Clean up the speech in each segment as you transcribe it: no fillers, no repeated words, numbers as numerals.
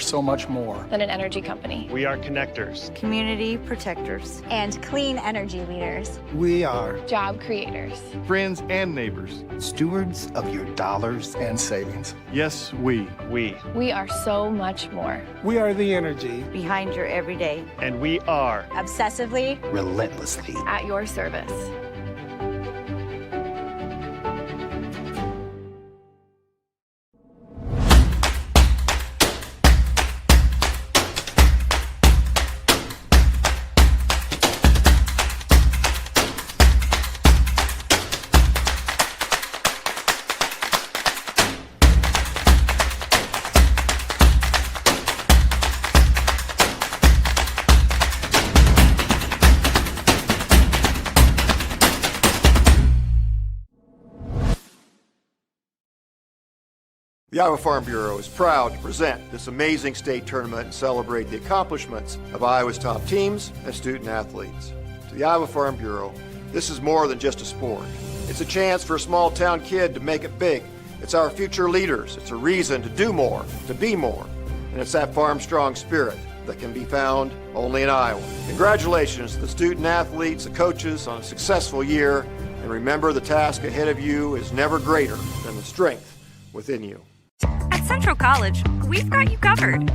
so much more than an energy company. We are connectors, community protectors, and clean energy leaders. We are job creators, friends and neighbors, stewards of your dollars and savings. Yes, we are so much more. We are the energy behind your everyday. And we are obsessively, relentlessly at your service. The Iowa Farm Bureau is proud to present this amazing state tournament and celebrate the accomplishments of Iowa's top teams and student athletes. To the Iowa Farm Bureau, this is more than just a sport. It's a chance for a small town kid to make it big. It's our future leaders. It's a reason to do more, to be more. And it's that farm strong spirit that can be found only in Iowa. Congratulations to the student athletes, the coaches on a successful year. And remember, the task ahead of you is never greater than the strength within you. At Central College, we've got you covered.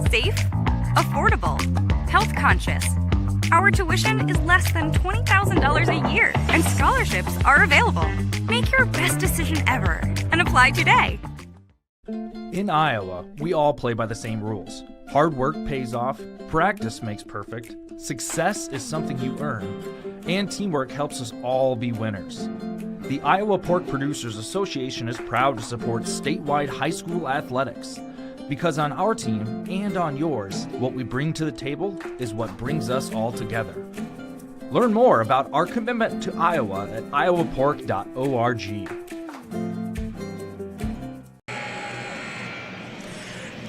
Safe, affordable, health conscious. Our tuition is less than $20,000 a year, and scholarships are available. Make your best decision ever and apply today. In Iowa, we all play by the same rules. Hard work pays off, practice makes perfect, success is something you earn, and teamwork helps us all be winners. The Iowa Pork Producers Association is proud to support statewide high school athletics. Because on our team and on yours, what we bring to the table is what brings us all together. Learn more about our commitment to Iowa at iowapork.org.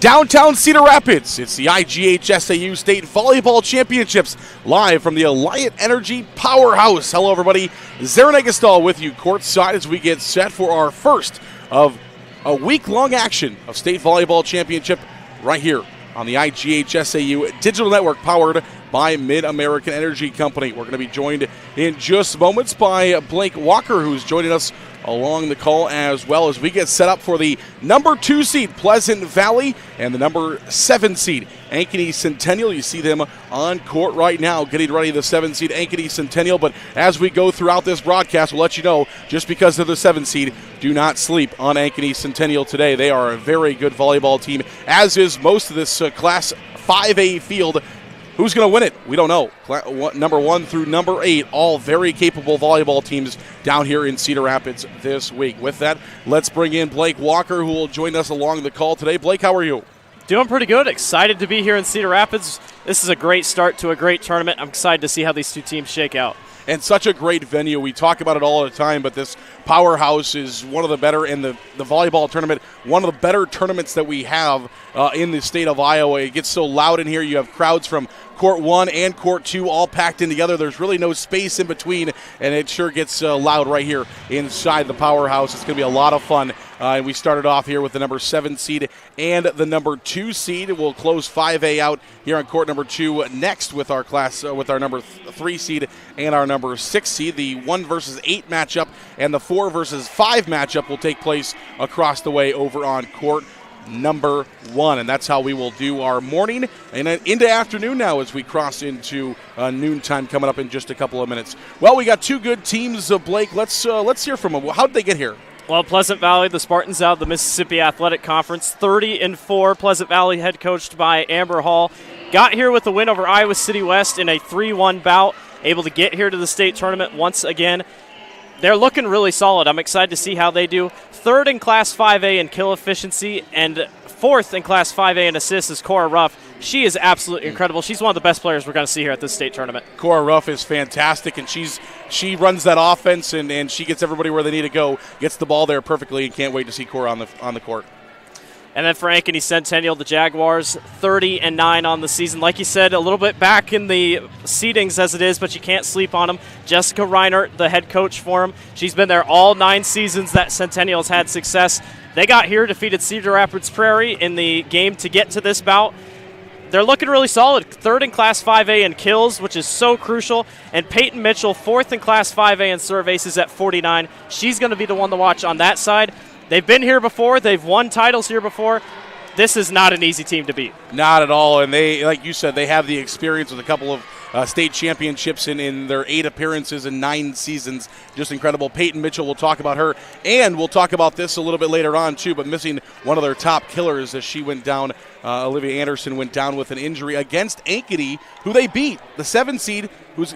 Downtown Cedar Rapids, it's the IGHSAU State Volleyball Championships, live from the Alliant Energy Powerhouse. Hello everybody, Zarin Egestal with you courtside as we get set for our first of a week-long action of State Volleyball Championship right here on the IGHSAU Digital Network powered by Mid-American Energy Company. We're going to be joined in just moments by Blake Walker, who's joining us along the call, as well as we get set up for the number 2 seed Pleasant Valley and the number 7 seed Ankeny Centennial. You see them on court right now getting ready, the 7 seed Ankeny Centennial. But as we go throughout this broadcast, we'll let you know, just because they're the 7 seed, do not sleep on Ankeny Centennial today. They are a very good volleyball team, as is most of this Class 5A field. Who's going to win it? We don't know. Number 1 through number 8, all very capable volleyball teams down here in Cedar Rapids this week. With that, let's bring in Blake Walker, who will join us along the call today. Blake, how are you? Doing pretty good. Excited to be here in Cedar Rapids. This is a great start to a great tournament. I'm excited to see how these two teams shake out. And such a great venue. We talk about it all the time, but this Powerhouse is one of the better, in the volleyball tournament, one of the better tournaments that we have in the state of Iowa. It gets so loud in here. You have crowds from Court 1 and Court 2 all packed in together. There's really no space in between, and it sure gets loud right here inside the Powerhouse. It's going to be a lot of fun. And we started off here with the number 7 seed and the number 2 seed. We'll close 5A out here on court number 2 next with our class, with our number 3 seed and our number 6 seed. The 1 versus 8 matchup and the 4 versus 5 matchup will take place across the way over on court number 1, and that's how we will do our morning and into afternoon now as we cross into noontime coming up in just a couple of minutes. Well, we got two good teams, Blake. Let's hear from them. How did they get here? Well, Pleasant Valley, the Spartans out of the Mississippi Athletic Conference, 30-4. Pleasant Valley, head coached by Amber Hall, got here with the win over Iowa City West in a 3-1 bout, able to get here to the state tournament once again. They're looking really solid. I'm excited to see how they do. 3rd in Class 5A in kill efficiency, and 4th in Class 5A in assists is Cora Ruff. She is absolutely incredible. She's one of the best players we're going to see here at this state tournament. Cora Ruff is fantastic, and she runs that offense, and she gets everybody where they need to go, gets the ball there perfectly, and can't wait to see Cora on the court. And then for Ankeny Centennial, the Jaguars, 30-9 on the season. Like you said, a little bit back in the seedings as it is, but you can't sleep on them. Jessica Reinert, the head coach for them. She's been there all 9 seasons that Centennial's had success. They got here, defeated Cedar Rapids Prairie in the game to get to this bout. They're looking really solid. Third in Class 5A in kills, which is so crucial. And Peyton Mitchell, fourth in Class 5A in serve aces at 49. She's going to be the one to watch on that side. They've been here before. They've won titles here before. This is not an easy team to beat. Not at all. And they, like you said, they have the experience with a couple of state championships in their 8 appearances in 9 seasons. Just incredible. Peyton Mitchell, we'll talk about her. And we'll talk about this a little bit later on, too, but missing one of their top killers as she went down. Olivia Anderson went down with an injury against Ankeny, who they beat. The 7 seed, who's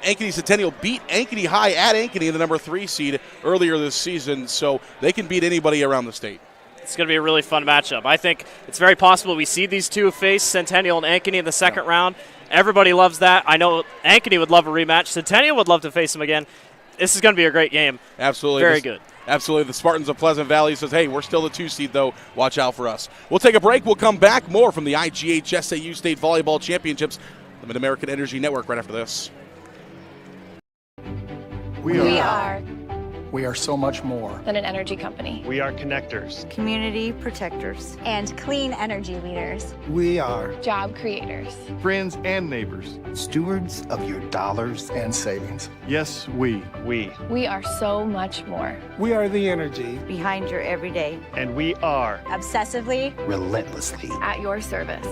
Ankeny Centennial, beat Ankeny High at Ankeny, the number 3 seed, earlier this season. So they can beat anybody around the state. It's going to be a really fun matchup. I think it's very possible we see these two face, Centennial and Ankeny, in the second round. Everybody loves that. I know Ankeny would love a rematch. Centennial would love to face them again. This is going to be a great game. Absolutely. Very good. Absolutely. The Spartans of Pleasant Valley says, hey, we're still the 2 seed, though. Watch out for us. We'll take a break. We'll come back. More from the IGHSAU State Volleyball Championships, the Mid-American Energy Network, right after this. We are We are so much more. than an energy company. We are connectors. Community protectors. And clean energy leaders. We are Job creators. Friends and neighbors. Stewards of your dollars and savings. Yes, we. We. We are so much more. we are the energy. Behind your everyday. And we are. Obsessively. Relentlessly. At your service.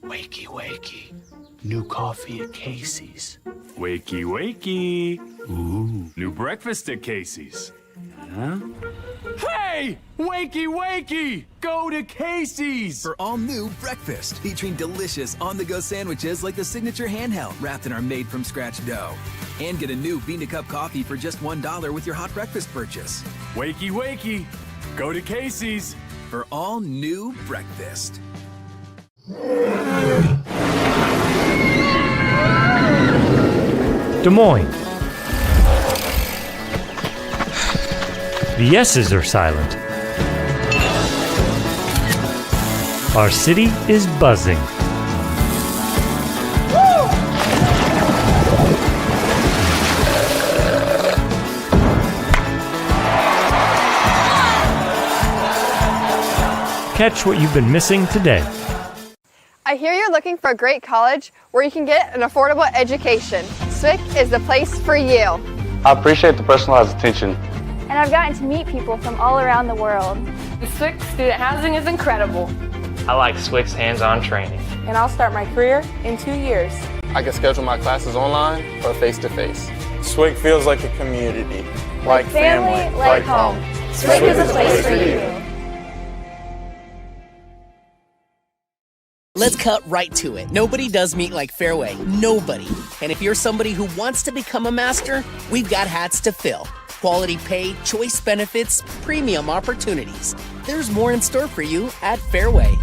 Wakey, wakey. New coffee at Casey's. Wakey, wakey. Ooh, new breakfast at Casey's. Huh? Hey! Wakey, wakey! Go to Casey's! For all new breakfast, featuring delicious on-the-go sandwiches like the signature handheld wrapped in our made-from-scratch dough. And get a new bean-to-cup coffee for just $1 with your hot breakfast purchase. Wakey, wakey! Go to Casey's! For all new breakfast. Des Moines. The yeses are silent. Our city is buzzing. Catch what you've been missing today. I hear you're looking for a great college where you can get an affordable education. SWIC is the place for you. I appreciate the personalized attention. And I've gotten to meet people from all around the world. SWIC student housing is incredible. I like SWIC's hands-on training. And I'll start my career in 2 years. I can schedule my classes online or face-to-face. SWIC feels like a community, like family, like home. SWIC is a place for you. Let's cut right to it. Nobody does meat like Fairway. Nobody. And if you're somebody who wants to become a master, we've got hats to fill. Quality pay, choice benefits, premium opportunities. There's more in store for you at Fairway.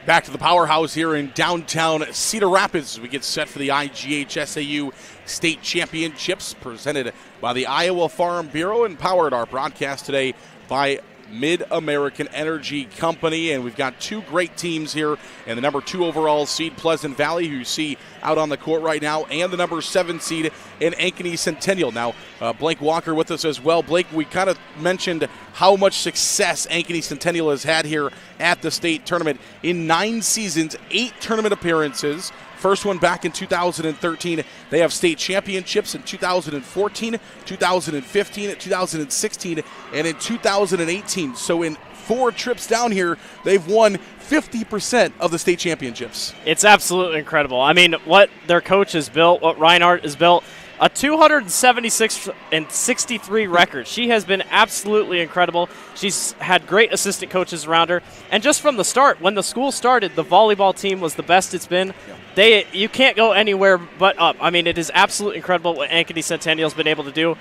Back to the powerhouse here in downtown Cedar Rapids as we get set for the IGHSAU State Championships presented by the Iowa Farm Bureau and powered our broadcast today by Mid-American Energy Company, and we've got two great teams here, and the number 2 overall seed Pleasant Valley, who you see out on the court right now, and the number 7 seed in Ankeny Centennial. Now, Blake Walker with us as well. Blake, we kind of mentioned how much success Ankeny Centennial has had here at the state tournament. In 9 seasons, 8 tournament appearances. First one back in 2013. They have state championships in 2014, 2015, 2016, and in 2018. So in 4 trips down here, they've won 50% of the state championships. It's absolutely incredible. I mean, what their coach has built, what Reinhardt has built, a 276-63 record. She has been absolutely incredible. She's had great assistant coaches around her. And just from the start, when the school started, the volleyball team was the best it's been. You can't go anywhere but up. I mean, it is absolutely incredible what Ankeny Centennial's been able to do.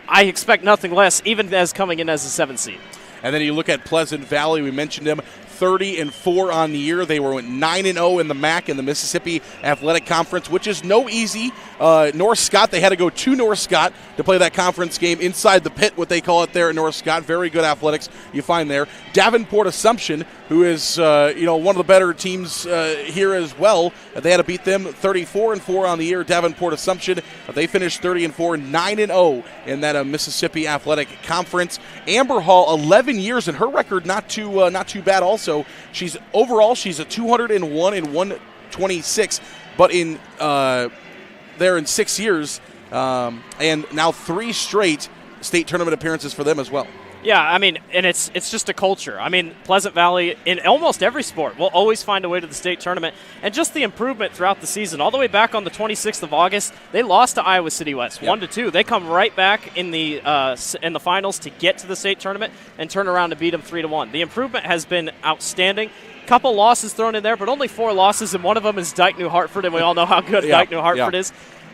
I expect nothing less, even as coming in as a 7 seed. And then you look at Pleasant Valley. We mentioned them, 30-4 on the year. They were 9-0 in the MAC, in the Mississippi Athletic Conference, which is no easy. North Scott, they had to go to North Scott to play that conference game inside the pit, what they call it there at North Scott. Very good athletics you find there. Davenport Assumption, who is one of the better teams here as well. They had to beat them 34-4 on the year. Davenport Assumption, they finished 30-4, 9-0 in that Mississippi Athletic Conference. Amber Hall, 11 years, and her record not too bad also. She's a 201 and 126, but in there in 6 years, and now 3 straight state tournament appearances for them as well. Yeah, I mean, and it's just a culture. I mean, Pleasant Valley, in almost every sport, will always find a way to the state tournament. And just the improvement throughout the season, all the way back on the 26th of August, they lost to Iowa City West, 1-2. They come right back in the finals to get to the state tournament and turn around and beat them 3-1. The improvement has been outstanding. Couple losses thrown in there, but only 4 losses, and one of them is Dike New Hartford, and we all know how good Dike New Hartford is.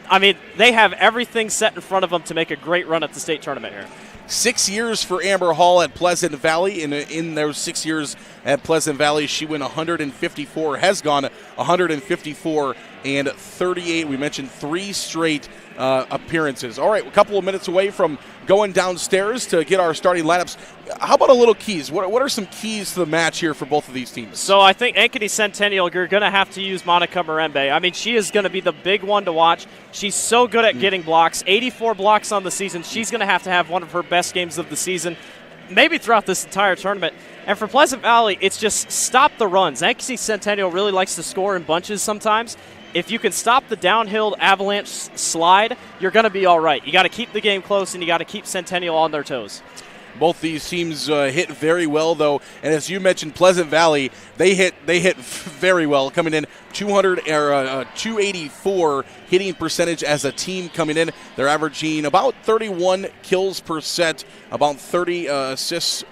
I mean, they have everything set in front of them to make a great run at the state tournament here. 6 years for Amber Hall at Pleasant Valley. In those 6 years at Pleasant Valley, she went 154, has gone 154 and 38. We mentioned 3 straight appearances. All right, a couple of minutes away from going downstairs to get our starting lineups. How about a little keys? What are some keys to the match here for both of these teams? So I think Ankeny Centennial, you're going to have to use Monica Marembe. I mean, she is going to be the big one to watch. She's so good at getting blocks, 84 blocks on the season. She's going to have one of her best games of the season, maybe throughout this entire tournament. And for Pleasant Valley, it's just stop the runs. Ankeny Centennial really likes to score in bunches sometimes. If you can stop the downhill avalanche slide, you're going to be all right. You got to keep the game close, and you got to keep Centennial on their toes. Both these teams hit very well, though, and as you mentioned, Pleasant Valley, they hit very well, coming in 284 hitting percentage as a team coming in. They're averaging about 31 kills per set, about 30 assists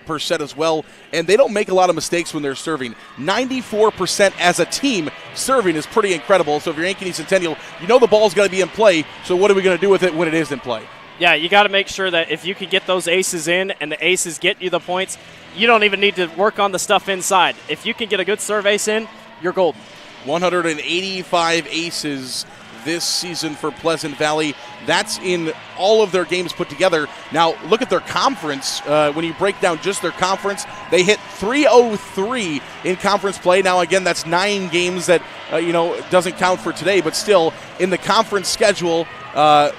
per set as well, and they don't make a lot of mistakes when they're serving. 94% as a team serving is pretty incredible. So if you're Ankeny Centennial, you know the ball's got to be in play, so what are we going to do with it when it is in play? Yeah, you got to make sure that if you can get those aces in and the aces get you the points, you don't even need to work on the stuff inside. If you can get a good serve ace in, you're golden. 185 aces this season for Pleasant Valley. That's in all of their games put together. Now, look at their conference. When you break down just their conference, they hit 303 in conference play. Now, again, that's 9 games that, doesn't count for today, but still, in the conference schedule,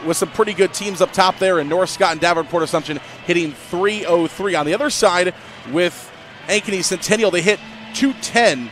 with some pretty good teams up top there in North Scott and Davenport Assumption hitting 303. On the other side, with Ankeny Centennial, they hit 210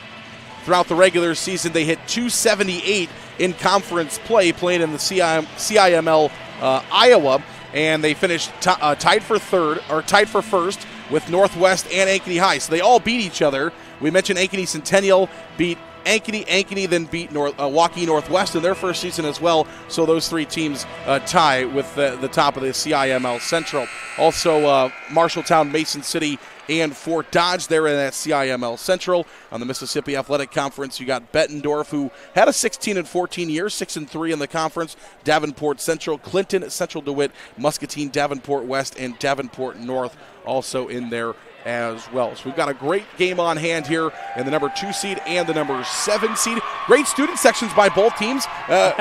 throughout the regular season. They hit 278 in conference play, playing in the CIML Iowa, and they finished tied for first with Northwest and Ankeny High. So they all beat each other. We mentioned Ankeny Centennial beat Ankeny then beat Waukee Northwest in their first season as well. So those 3 teams tie with the top of the CIML Central. Also, Marshalltown, Mason City, and Fort Dodge there in that CIML Central. On the Mississippi Athletic Conference, you got Bettendorf, who had a 16-14 year, 6-3 in the conference. Davenport Central, Clinton, Central DeWitt, Muscatine, Davenport West, and Davenport North also in there as well. So we've got a great game on hand here in the number 2 seed and the number 7 seed. Great student sections by both teams.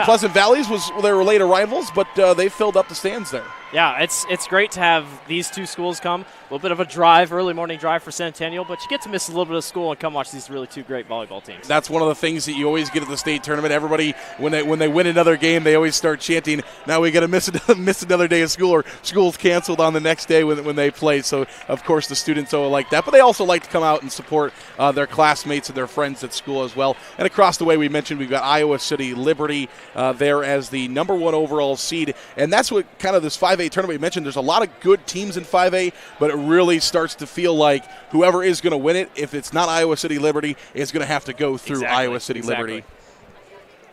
Pleasant Valley's they were late arrivals, but they filled up the stands there. Yeah, it's great to have these two schools come. A little bit of a drive, early morning drive for Centennial, but you get to miss a little bit of school and come watch these really two great volleyball teams. That's one of the things that you always get at the state tournament. Everybody, when they win another game, they always start chanting, now we got to miss another day of school, or school's canceled on the next day when they play. So, of course, the students all like that. But they also like to come out and support their classmates and their friends at school as well. And across the way, we mentioned we've got Iowa City Liberty there as the number 1 overall seed. And that's what kind of this 5A tournament we mentioned. There's a lot of good teams in 5A, but it really starts to feel like whoever is going to win it, if it's not Iowa City Liberty, is going to have to go through Iowa City Liberty.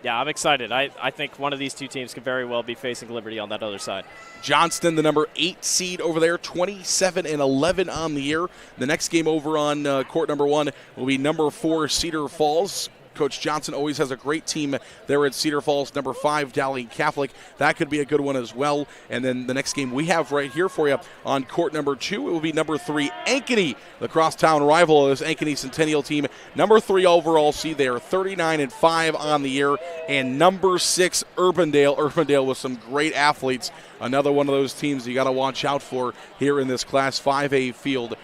Yeah, I'm excited. I think one of these two teams could very well be facing Liberty on that other side. Johnston, the number 8 seed over there, 27-11 on the year. The next game over on court number 1 will be number 4 Cedar Falls. Coach Johnson always has a great team there at Cedar Falls, number 5 Dowling Catholic. That could be a good one as well. And then the next game we have right here for you on court number 2, it will be number 3 Ankeny, the crosstown rival of this Ankeny Centennial team. Number 3 overall seed there, 39-5 on the year. And number 6 Urbandale. Urbandale with some great athletes. Another one of those teams you got to watch out for here in this Class 5A field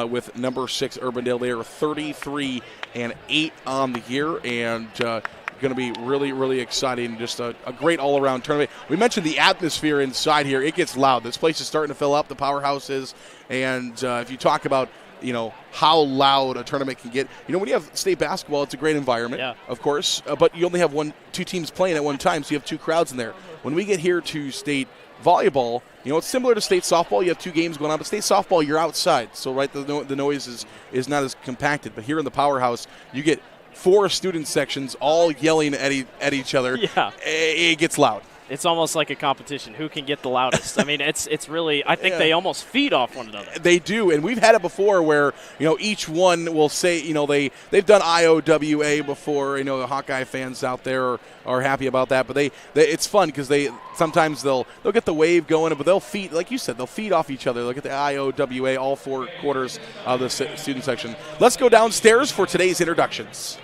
with number 6 Urbandale. They are 33-8 on the year, and going to be really, really exciting. Just a great all-around tournament. We mentioned the atmosphere inside here. It gets loud. This place is starting to fill up. The powerhouse is, and if you talk about how loud a tournament can get. When you have state basketball, it's a great environment, of course, but you only have 2 teams playing at one time, so you have 2 crowds in there. When we get here to state volleyball, it's similar to state softball. You have 2 games going on, but state softball, you're outside, so the noise is not as compacted. But here in the powerhouse, you get 4 student sections all yelling at each other. Yeah, it gets loud. It's almost like a competition. Who can get the loudest? I mean, it's really, I think they almost feed off one another. They do, and we've had it before where, each one will say, they've done IOWA before. The Hawkeye fans out there are happy about that, but it's fun because sometimes they'll get the wave going, but they'll feed, like you said, they'll feed off each other. They'll get the IOWA all 4 quarters of the student section. Let's go downstairs for today's introductions.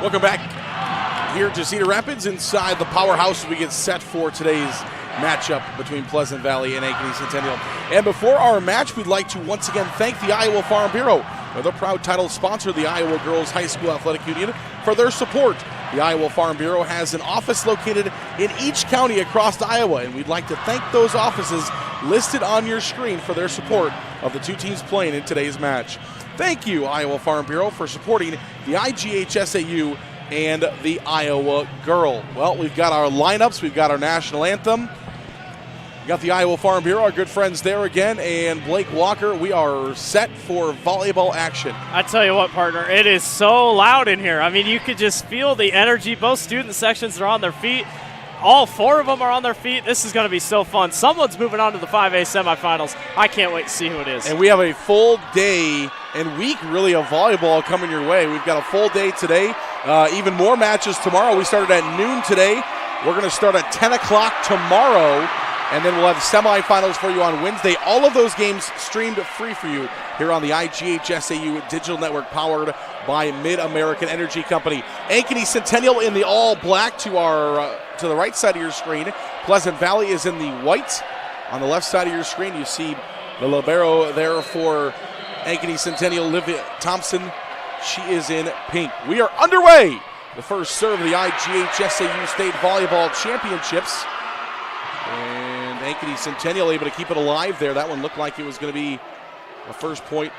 Welcome back here to Cedar Rapids inside the powerhouse as we get set for today's matchup between Pleasant Valley and Ankeny Centennial. And before our match, we'd like to once again thank the Iowa Farm Bureau, the proud title sponsor of the Iowa Girls High School Athletic Union, for their support. The Iowa Farm Bureau has an office located in each county across Iowa, and we'd like to thank those offices listed on your screen for their support of the two teams playing in today's match. Thank you, Iowa Farm Bureau, for supporting the IGHSAU and the Iowa Girl. Well, we've got our lineups, we've got our national anthem. We got the Iowa Farm Bureau, our good friends there again, and Blake Walker. We are set for volleyball action. I tell you what, partner, it is so loud in here. I mean, you could just feel the energy. Both student sections are on their feet. All four of them are on their feet. This is going to be so fun. Someone's moving on to the 5A semifinals. I can't wait to see who it is. And we have a full day and week, really, of volleyball coming your way. We've got a full day today. Even more matches tomorrow. We started at noon today. We're going to start at 10 o'clock tomorrow. And then we'll have semifinals for you on Wednesday. All of those games streamed free for you here on the IGHSAU Digital Network, powered by Mid-American Energy Company. Ankeny Centennial in the all black to the right side of your screen. Pleasant Valley is in the white. On the left side of your screen, you see the libero there for Ankeny Centennial, Livia Thompson. She is in pink. We are underway. The first serve of the IGHSAU State Volleyball Championships. And Ankeny Centennial able to keep it alive there. That one looked like it was going to be a first point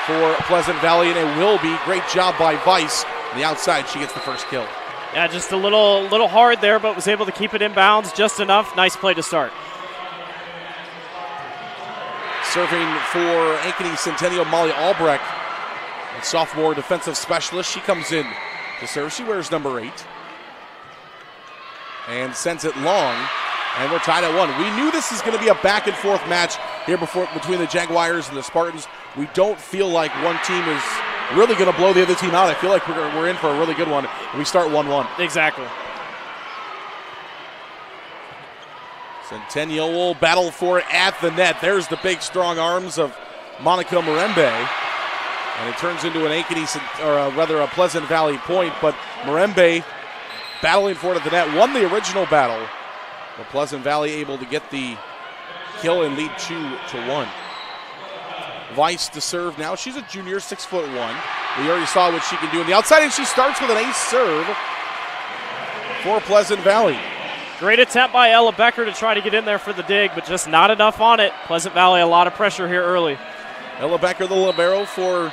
for Pleasant Valley, and it will be. Great job by Vice. On the outside, she gets the first kill. Yeah, just a little hard there, but was able to keep it in bounds just enough. Nice play to start. Serving for Ankeny Centennial, Molly Albrecht, a sophomore defensive specialist. She comes in to serve. She wears number 8. And sends it long, and we're tied at 1. We knew this is going to be a back-and-forth match here between the Jaguars and the Spartans. We don't feel like one team is really going to blow the other team out. I feel like we're in for a really good one. We start 1-1. Exactly. Centennial will battle for it at the net. There's the big, strong arms of Monica Marembe. And it turns into an Ankeny, or rather a Pleasant Valley point, but Marembe battling for it at the net, won the original battle. But Pleasant Valley able to get the kill and lead 2-1. Vice to serve now. She's a junior, 6'1". We already saw what she can do on the outside, and she starts with an ace serve for Pleasant Valley. Great attempt by Ella Becker to try to get in there for the dig, but just not enough on it. Pleasant Valley, a lot of pressure here early. Ella Becker, the libero for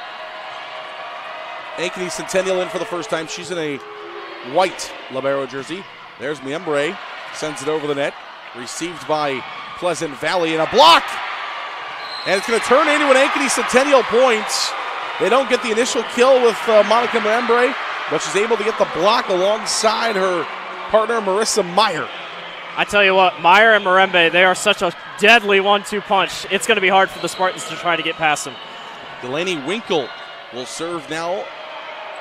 Ankeny Centennial, in for the first time. She's in a white libero jersey. There's Miembre, sends it over the net. Received by Pleasant Valley, and a block! And it's going to turn into an Ankeny Centennial point. They don't get the initial kill with Monica Miembre, but she's able to get the block alongside her partner, Marissa Meyer. I tell you what, Meyer and Marembe, they are such a deadly 1-2 punch. It's going to be hard for the Spartans to try to get past them. Delaney Winkle will serve now,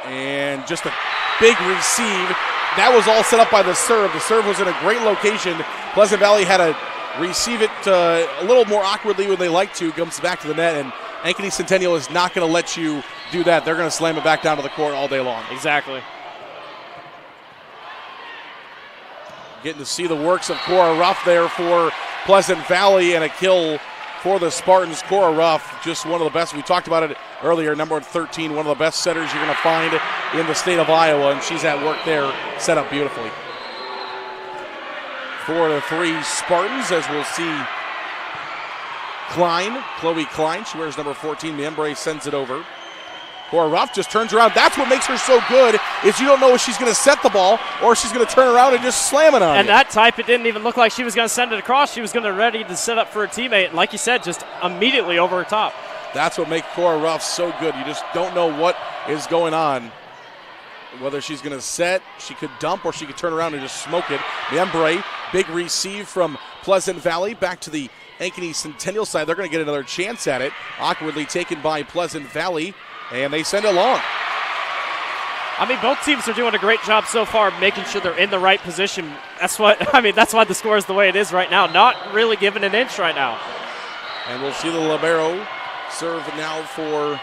and just a big receive. That was all set up by the serve. The serve was in a great location. Pleasant Valley had to receive it a little more awkwardly when they like to. Comes back to the net, and Ankeny Centennial is not going to let you do that. They're going to slam it back down to the court all day long. Exactly. Getting to see the works of Cora Ruff there for Pleasant Valley, and a kill for the Spartans. Cora Ruff, just one of the best. We talked about it earlier, number 13, one of the best setters you're going to find in the state of Iowa, and she's at work there, set up beautifully. 4-3 Spartans, as we'll see Chloe Klein, she wears number 14. Miembre sends it over. Cora Ruff just turns around. That's what makes her so good, is you don't know if she's going to set the ball or if she's going to turn around and just slam it on And you. that type, it didn't even look like she was going to send it across. She was going to ready to set up for a teammate. And like you said, just immediately over her top. That's what makes Cora Ruff so good. You just don't know what is going on. Whether she's going to set, she could dump, or she could turn around and just smoke it. Miembre, big receive from Pleasant Valley back to the Ankeny Centennial side. They're going to get another chance at it. Awkwardly taken by Pleasant Valley, and they send it long. I mean, both teams are doing a great job so far making sure they're in the right position. That's why the score is the way it is right now. Not really giving an inch right now. And we'll see the libero serve now for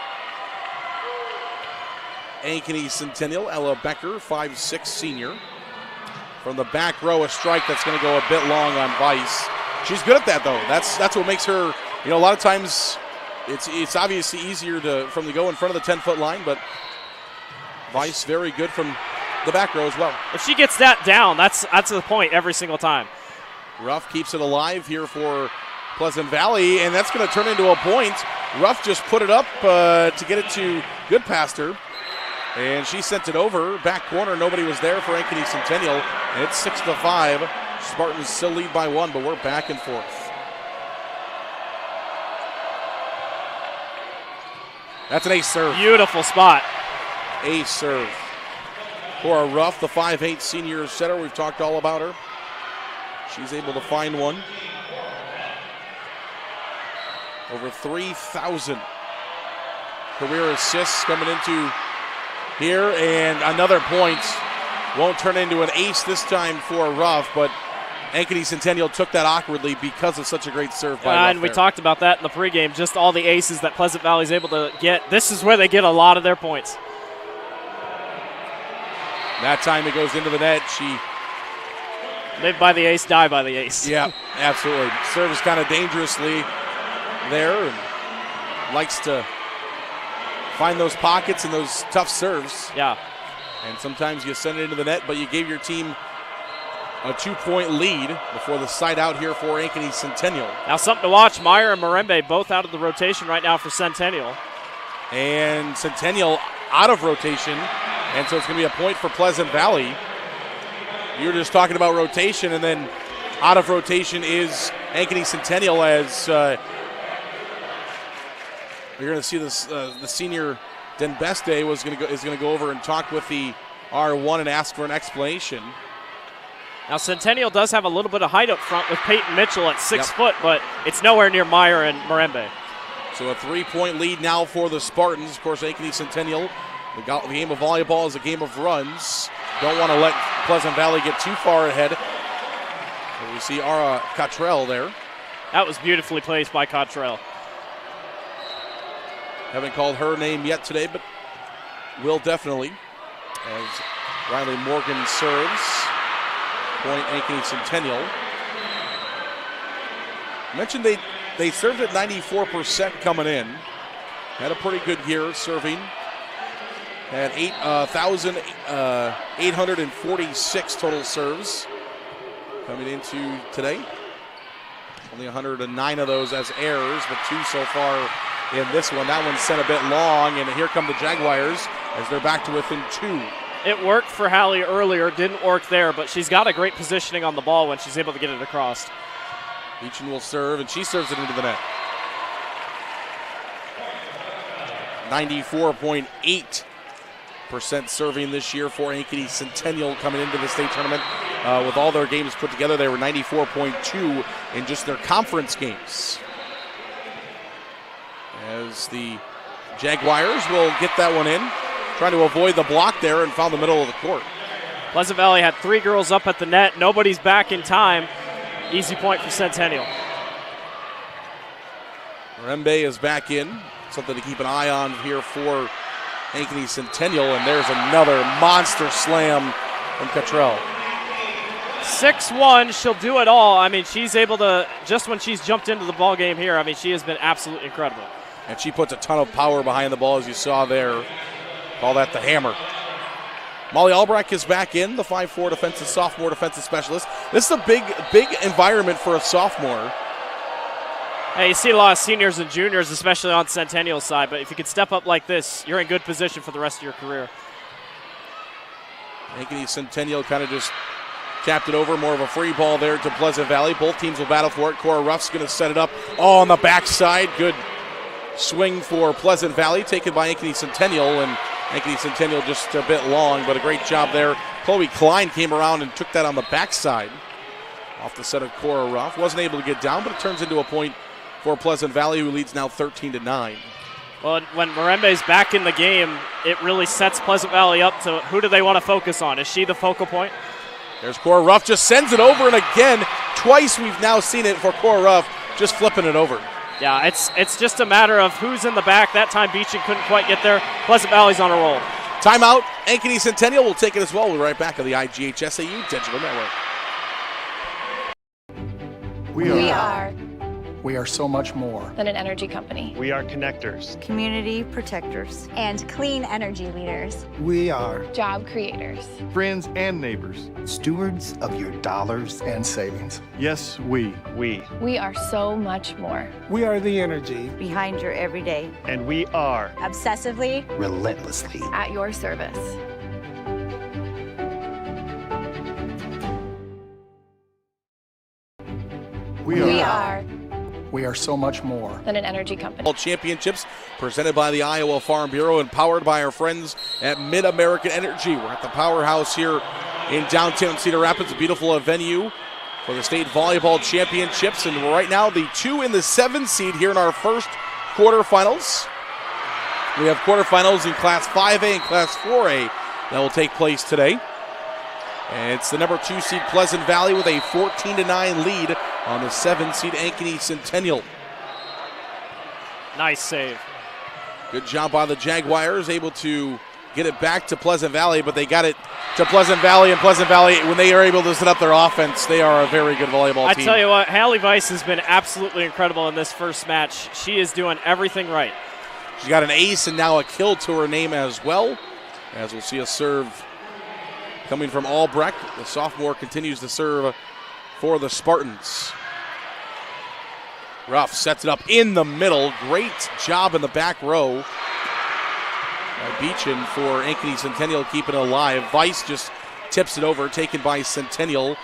Ankeny Centennial. Ella Becker, 5'6" senior. from the back row, a strike that's going to go a bit long on Vice. She's good at that, though. That's what makes her, a lot of times it's obviously easier to go in front of the 10-foot line, but Vice very good from the back row as well. If she gets that down, that's the point every single time. Ruff keeps it alive here for Pleasant Valley, and that's going to turn into a point. Ruff just put it up to get it to Goodpaster, and she sent it over. Back corner, nobody was there for Ankeny Centennial, and it's 6-5. Spartans still lead by 1, but we're back and forth. That's an ace serve. Beautiful spot. Ace serve. Cora Ruff, the 5'8" senior setter. We've talked all about her. She's able to find one. Over 3,000 career assists coming into here, and another point. Won't turn into an ace this time for Ruff, but Ankeny Centennial took that awkwardly because of such a great serve by Ruff. And we talked about that in the pregame, just all the aces that Pleasant Valley is able to get. This is where they get a lot of their points. That time it goes into the net. She live by the ace, die by the ace. Yeah, absolutely. Serves kind of dangerously there and likes to find those pockets and those tough serves. Yeah. And sometimes you send it into the net, but you gave your team a 2-point lead before the side out here for Ankeny Centennial. Now something to watch. Meyer and Marembe both out of the rotation right now for Centennial. And Centennial out of rotation, and so it's going to be a point for Pleasant Valley. You were just talking about rotation, and then out of rotation is Ankeny Centennial as you're going to see this. The senior Denbeste is going to go over and talk with the R1 and ask for an explanation. Now Centennial does have a little bit of height up front with Peyton Mitchell at 6 foot, but it's nowhere near Meyer and Marembe. So a 3-point lead now for the Spartans. Of course, Ankeny Centennial, the game of volleyball is a game of runs. Don't want to let Pleasant Valley get too far ahead. So we see Ara Cottrell there. That was beautifully placed by Cottrell. Haven't called her name yet today, but will definitely. As Riley Morgan serves. Point Ankeny Centennial. Mentioned they served at 94% coming in. Had a pretty good year serving. Had 8,846 total serves coming into today. Only 109 of those as errors, but 2 so far in this one. That one sent a bit long, and here come the Jaguars as they're back to within 2. It worked for Hallie earlier, didn't work there, but she's got a great positioning on the ball when she's able to get it across. Beechin will serve, and she serves it into the net. 94.8% serving this year for Ankeny Centennial coming into the state tournament. With all their games put together, they were 94.2 in just their conference games. As the Jaguars will get that one in. Trying to avoid the block there and found the middle of the court. Pleasant Valley had 3 girls up at the net. Nobody's back in time. Easy point for Centennial. Rembe is back in. Something to keep an eye on here for Ankeny Centennial. And there's another monster slam from Cottrell. 6'1", she'll do it all. I mean, she's able to, just when she's jumped into the ball game here, I mean, she has been absolutely incredible. And she puts a ton of power behind the ball, as you saw there. Call that the hammer. Molly Albrecht is back in, the 5'4" sophomore defensive specialist. This is a big environment for a sophomore. Hey, you see a lot of seniors and juniors, especially on Centennial's side, but if you can step up like this, you're in good position for the rest of your career. Ankeny Centennial kind of just tapped it over, more of a free ball there to Pleasant Valley. Both teams will battle for it. Cora Ruff's going to set it up all on the backside. Good swing for Pleasant Valley, taken by Ankeny Centennial, and Ankeny Centennial just a bit long, but a great job there. Chloe Klein came around and took that on the backside off the set of Cora Ruff. Wasn't able to get down, but it turns into a point for Pleasant Valley, who leads now 13-9. Well, when Marembe's back in the game, it really sets Pleasant Valley up to who do they want to focus on? Is she the focal point? There's Cora Ruff, just sends it over, and again, twice we've now seen it for Cora Ruff, just flipping it over. Yeah, it's just a matter of who's in the back. That time Beechin couldn't quite get there. Pleasant Valley's on a roll. Timeout. Ankeny Centennial will take it as well. We'll be right back on the IGHSAU Digital Network. We are so much more than an energy company. We are connectors. Community protectors. And clean energy leaders. We are Job creators. Friends and neighbors. Stewards of your dollars and savings. Yes, we. We are so much more. We are the energy Behind your everyday. And we are Obsessively. Relentlessly. At your service. We are so much more than an energy company. Championships presented by the Iowa Farm Bureau and powered by our friends at Mid-American Energy. We're at the Powerhouse here in downtown Cedar Rapids, a beautiful venue for the state volleyball championships. And right now, the 2 and the 7 seed here in our first quarterfinals. We have quarterfinals in Class 5A and Class 4A that will take place today. And it's the number 2 seed Pleasant Valley with a 14-9 lead on the 7 seed Ankeny Centennial. Nice save. Good job by the Jaguars, able to get it back to Pleasant Valley, but they got it to Pleasant Valley, and Pleasant Valley, when they are able to set up their offense, they are a very good volleyball team. I tell you what, Hallie Weiss has been absolutely incredible in this first match. She is doing everything right. She's got an ace and now a kill to her name as well, as we'll see a serve coming from Albrecht. The sophomore continues to serve for the Spartans. Ruff sets it up in the middle. Great job in the back row by Beechin for Ankeny Centennial, keeping it alive. Weiss just tips it over, taken by Centennial.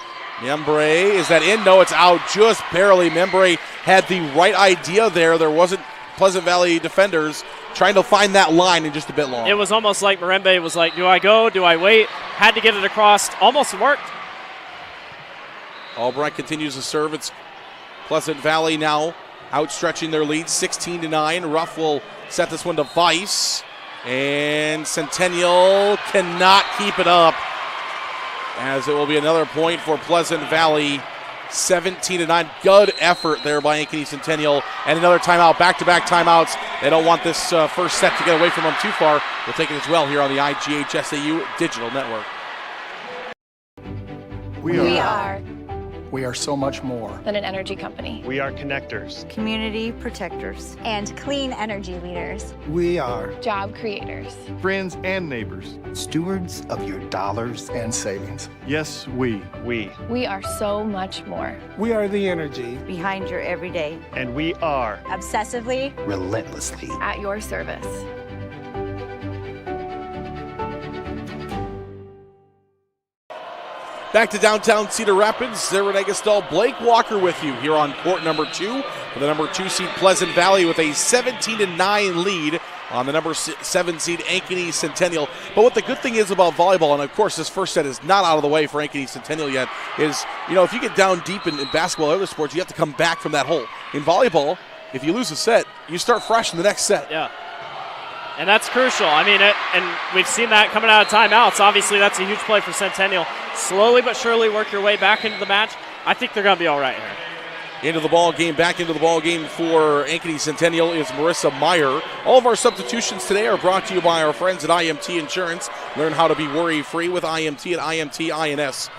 Membre, is that in? No, it's out just barely. Membre had the right idea there. There wasn't Pleasant Valley defenders trying to find that line and just a bit long. It was almost like Mirembe was like, do I go, do I wait? Had to get it across, almost worked. Albrecht continues to serve. It's Pleasant Valley now outstretching their lead 16-9. Ruff will set this one to Weiss. And Centennial cannot keep it up, as it will be another point for Pleasant Valley. 17-9. Good effort there by Ankeny Centennial. And another timeout, back-to-back timeouts. They don't want this first set to get away from them too far. We'll take it as well here on the IGHSAU Digital Network. We are so much more than an energy company. We are connectors. Community protectors. And clean energy leaders. We are Job creators. Friends and neighbors. Stewards of your dollars and savings. Yes, we. We are so much more. We are the energy Behind your everyday. And we are Obsessively. Relentlessly. At your service. Back to downtown Cedar Rapids. Zara Negastal, Blake Walker with you here on court number 2 for the number 2 seed Pleasant Valley with a 17-9 lead on the number 7 seed Ankeny Centennial. But what the good thing is about volleyball, and of course this first set is not out of the way for Ankeny Centennial yet, is, if you get down deep in basketball or other sports, you have to come back from that hole. In volleyball, if you lose a set, you start fresh in the next set. Yeah. And that's crucial. I mean, and we've seen that coming out of timeouts. Obviously, that's a huge play for Centennial. Slowly but surely work your way back into the match. I think they're going to be all right here. Into the ball game, back into the ball game for Ankeny Centennial is Marissa Meyer. All of our substitutions today are brought to you by our friends at IMT Insurance. Learn how to be worry-free with IMT at IMTINS.com.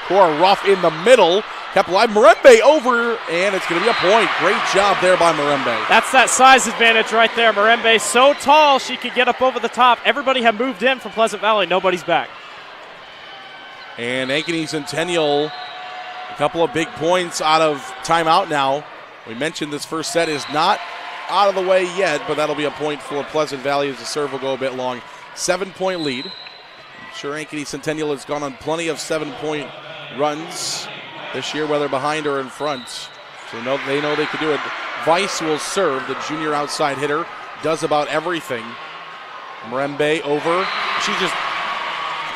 Cora Ruff in the middle. Kept alive. Mirembe over, and it's going to be a point. Great job there by Mirembe. That's that size advantage right there. Mirembe so tall she could get up over the top. Everybody had moved in from Pleasant Valley. Nobody's back. And Ankeny Centennial, a couple of big points out of timeout now. We mentioned this first set is not out of the way yet, but that'll be a point for Pleasant Valley as the serve will go a bit long. 7-point lead. I'm sure Ankeny Centennial has gone on plenty of 7-point runs this year, whether behind or in front. So they know they can do it. Weiss will serve, the junior outside hitter, does about everything. Mirembe over. She's just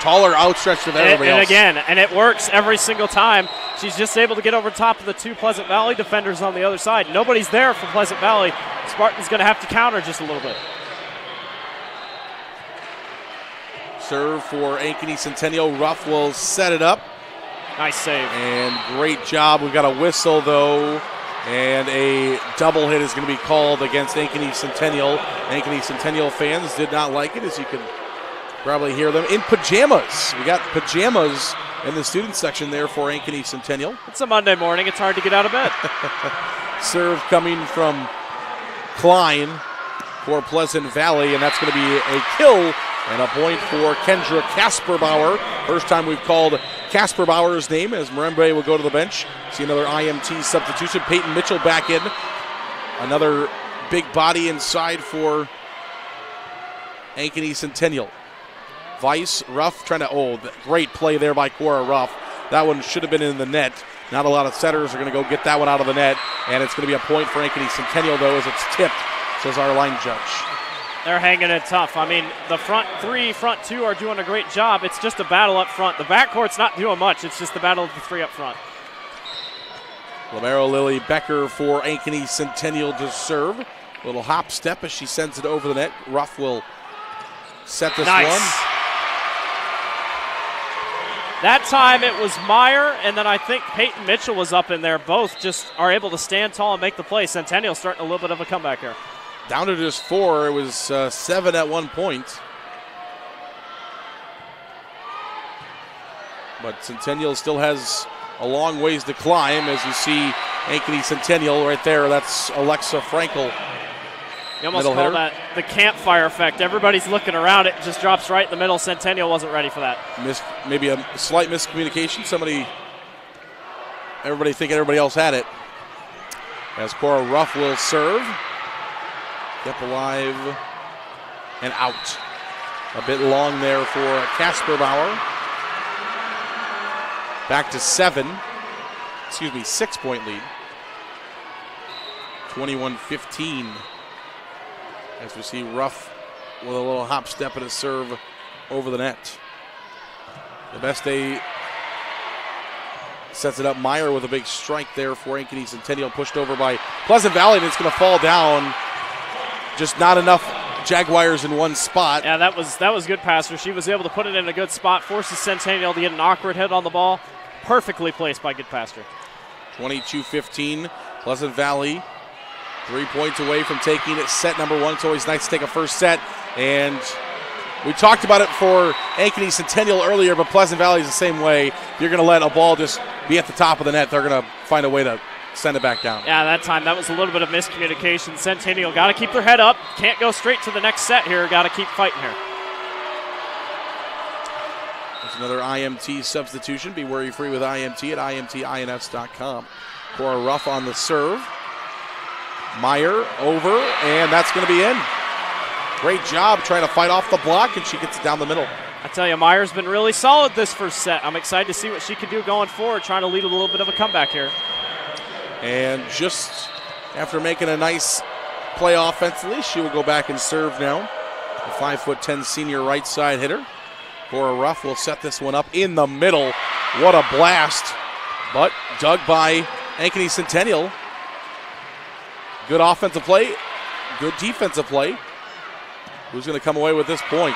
taller, outstretched than everybody else. And again, and it works every single time. She's just able to get over top of the 2 Pleasant Valley defenders on the other side. Nobody's there for Pleasant Valley. Spartan's going to have to counter just a little bit. Serve for Ankeny Centennial. Ruff will set it up. Nice save. And great job. We've got a whistle, though, and a double hit is going to be called against Ankeny Centennial. Ankeny Centennial fans did not like it, as you can Probably hear them in pajamas. We got pajamas in the student section there for Ankeny Centennial. It's a Monday morning. It's hard to get out of bed. Serve coming from Klein for Pleasant Valley, and that's going to be a kill and a point for Kendra Kasperbauer. First time we've called Kasperbauer's name as Marembe will go to the bench. See another IMT substitution. Peyton Mitchell back in. Another big body inside for Ankeny Centennial. Weiss, Ruff trying to, great play there by Cora Ruff. That one should have been in the net. Not a lot of setters are going to go get that one out of the net, and it's going to be a point for Ankeny Centennial, though, as it's tipped, says our line judge. They're hanging it tough. I mean, the front three, front two are doing a great job. It's just a battle up front. The backcourt's not doing much. It's just the battle of the three up front. Lamero Lily Becker for Ankeny Centennial to serve. Little hop step as she sends it over the net. Ruff will set this one. That time it was Meyer, and then I think Peyton Mitchell was up in there. Both just are able to stand tall and make the play. Centennial starting a little bit of a comeback here. Down to just 4. It was 7 at one point. But Centennial still has a long ways to climb, as you see Ankeny Centennial right there. That's Alexa Frankel. You almost call that the campfire effect. Everybody's looking around. It just drops right in the middle. Centennial wasn't ready for that. Maybe a slight miscommunication. Everybody thinking everybody else had it. As Cora Ruff will serve. Kept alive and out. A bit long there for Kasperbauer. Back to 6-point lead. 21-15. As we see Ruff with a little hop step and a serve over the net. The best day sets it up. Meyer with a big strike there for Ankeny Centennial, pushed over by Pleasant Valley, and it's going to fall down. Just not enough Jaguars in one spot. Yeah, that was good passer. She was able to put it in a good spot, forces Centennial to get an awkward hit on the ball. Perfectly placed by good passer. 22-15, Pleasant Valley 3 points away from taking it set number 1. It's always nice to take a first set. And we talked about it for Ankeny Centennial earlier, but Pleasant Valley is the same way. You're going to let a ball just be at the top of the net. They're going to find a way to send it back down. Yeah, that time that was a little bit of miscommunication. Centennial got to keep their head up. Can't go straight to the next set here. Got to keep fighting here. There's another IMT substitution. Be worry-free with IMT at imtins.com. Cora Ruff on the serve. Meyer over, and that's going to be in. Great job trying to fight off the block, and she gets it down the middle. I tell you, Meyer's been really solid this first set. I'm excited to see what she can do going forward, trying to lead a little bit of a comeback here. And just after making a nice play offensively, she will go back and serve now. The 5'10" senior right side hitter. Cora Ruff will set this one up in the middle. What a blast. But dug by Ankeny Centennial. Good offensive play, good defensive play. Who's going to come away with this point?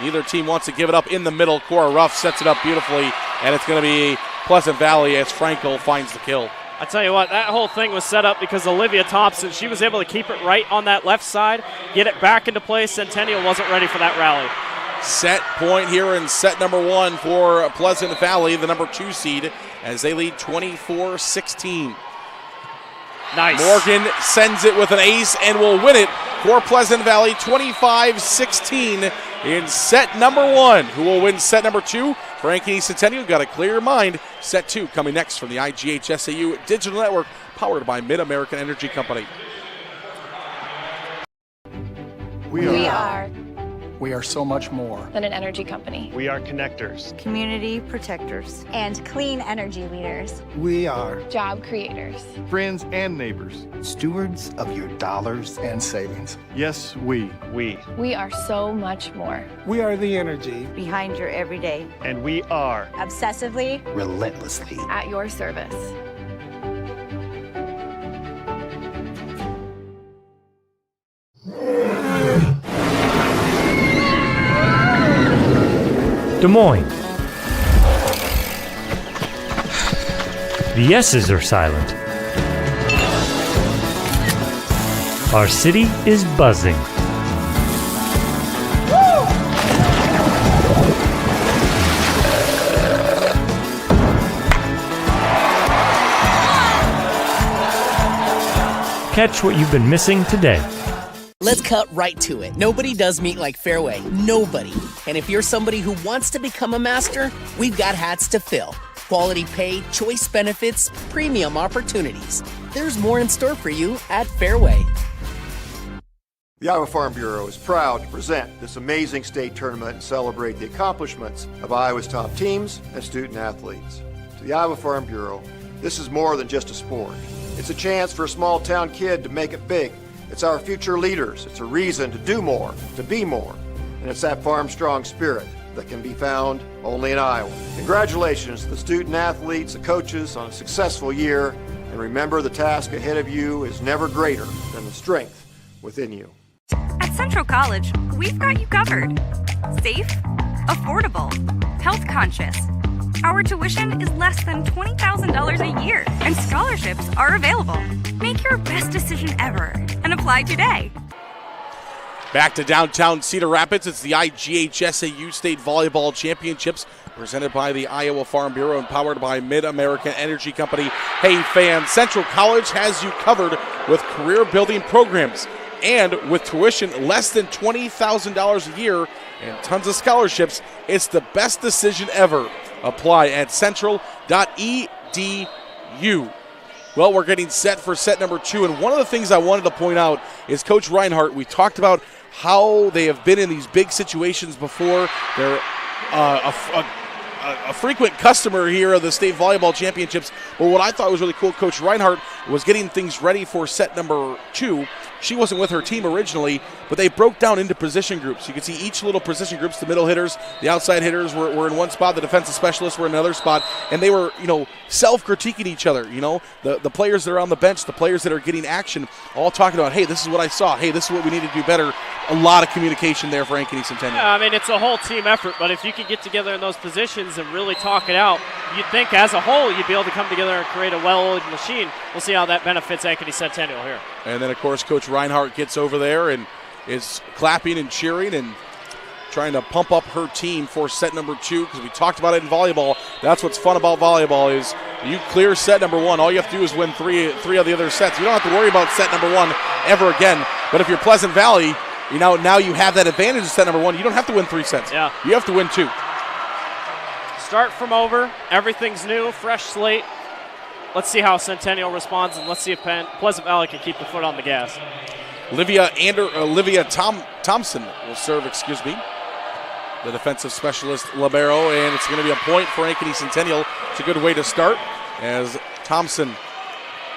Neither team wants to give it up in the middle. Cora Ruff sets it up beautifully, and it's going to be Pleasant Valley as Frankel finds the kill. I tell you what, that whole thing was set up because Olivia Thompson, she was able to keep it right on that left side, get it back into play. Centennial wasn't ready for that rally. Set point here in set number 1 for Pleasant Valley, the number 2 seed, as they lead 24-16. Nice. Morgan sends it with an ace and will win it for Pleasant Valley, 25-16 in set number 1. Who will win set number 2? For Ankeny Centennial, got to clear your mind. Set 2 coming next from the IGHSAU Digital Network, powered by Mid-American Energy Company. We are so much more than an energy company. We are connectors, community protectors, and clean energy leaders. We are job creators, friends and neighbors, stewards of your dollars and savings. Yes, we. We are so much more. We are the energy behind your everyday. And we are obsessively, relentlessly at your service. Des Moines. The S's are silent. Our city is buzzing. Catch what you've been missing today. Let's cut right to it. Nobody does meet like Fairway. Nobody. And if you're somebody who wants to become a master, we've got hats to fill. Quality pay, choice benefits, premium opportunities. There's more in store for you at Fairway. The Iowa Farm Bureau is proud to present this amazing state tournament and celebrate the accomplishments of Iowa's top teams and student athletes. To the Iowa Farm Bureau, this is more than just a sport. It's a chance for a small town kid to make it big. It's our future leaders. It's a reason to do more, to be more. And it's that farm strong spirit that can be found only in Iowa. Congratulations to the student athletes, the coaches on a successful year. And remember, the task ahead of you is never greater than the strength within you. At Central College, we've got you covered. Safe, affordable, health conscious. Our tuition is less than $20,000 a year, and scholarships are available. Make your best decision ever and apply today. Back to downtown Cedar Rapids. It's the IGHSAU State Volleyball Championships presented by the Iowa Farm Bureau and powered by Mid-American Energy Company. Hey fans, Central College has you covered with career-building programs and with tuition less than $20,000 a year and tons of scholarships. It's the best decision ever. Apply at central.edu. Well, we're getting set for set number 2, and one of the things I wanted to point out is Coach Reinhardt. We talked about how they have been in these big situations before. They're a frequent customer here of the state volleyball championships, but what I thought was really cool, Coach Reinhardt was getting things ready for set number 2. She wasn't with her team originally, but they broke down into position groups. You can see each little position groups. The middle hitters, the outside hitters were in one spot. The defensive specialists were in another spot, and they were, self-critiquing each other. The players that are on the bench, the players that are getting action, all talking about, hey, this is what I saw. Hey, this is what we need to do better. A lot of communication there for Ankeny Centennial. Yeah, I mean, it's a whole team effort, but if you could get together in those positions and really talk it out, you'd think as a whole you'd be able to come together and create a well-oiled machine. We'll see how that benefits Ankeny Centennial here. And then, of course, Coach Reinhardt gets over there and is clapping and cheering and trying to pump up her team for set number 2, because we talked about it in volleyball. That's what's fun about volleyball is you clear set number 1. All you have to do is win three of the other sets. You don't have to worry about set number 1 ever again. But if you're Pleasant Valley, now you have that advantage of set number 1. You don't have to win 3 sets. Yeah. You have to win 2. Start from over. Everything's new, fresh slate. Let's see how Centennial responds, and let's see if Pleasant Valley can keep the foot on the gas. Olivia Thompson will serve, the defensive specialist libero, and it's going to be a point for Ankeny Centennial. It's a good way to start as Thompson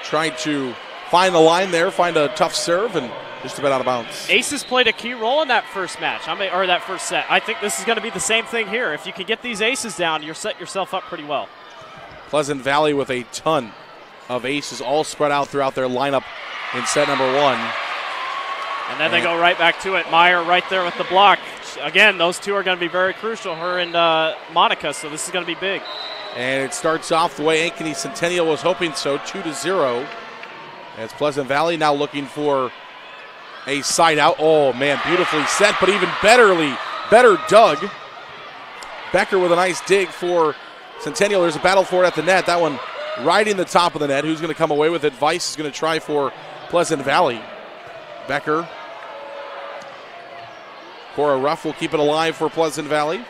tried to find the line there, find a tough serve, and just about out of bounds. Aces played a key role in that first match, or that first set. I think this is going to be the same thing here. If you can get these aces down, you're set yourself up pretty well. Pleasant Valley with a ton of aces all spread out throughout their lineup in set number 1. And then they go right back to it. Meyer right there with the block. Again, those two are going to be very crucial, her and Monica, so this is going to be big. And it starts off the way Ankeny Centennial was hoping so, 2-0. As Pleasant Valley now looking for a side out. Oh, man, beautifully set, but even better dug. Becker with a nice dig for Centennial. There's a battle for it at the net. That one right in the top of the net. Who's going to come away with it? Weiss is going to try for Pleasant Valley. Becker. Cora Ruff will keep it alive for Pleasant Valley.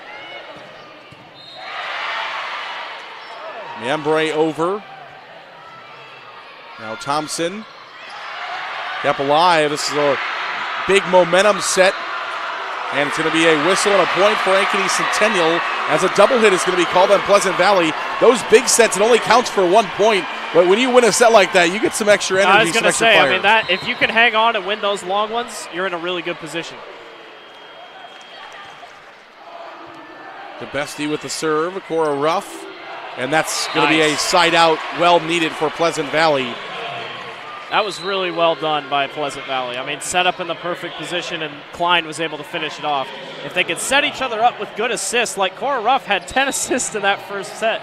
Miembre over. Now Thompson kept alive. This is a big momentum set. And it's going to be a whistle and a point for Ankeny Centennial as a double hit is going to be called on Pleasant Valley. Those big sets, it only counts for 1 point. But when you win a set like that, you get some extra energy, I was going to say, fire. that if you can hang on and win those long ones, you're in a really good position. DeBestie with the serve, Cora Ruff. And that's going to be a side out, well needed for Pleasant Valley. That was really well done by Pleasant Valley. I mean, set up in the perfect position, and Klein was able to finish it off. If they could set each other up with good assists, like Cora Ruff had 10 assists in that first set,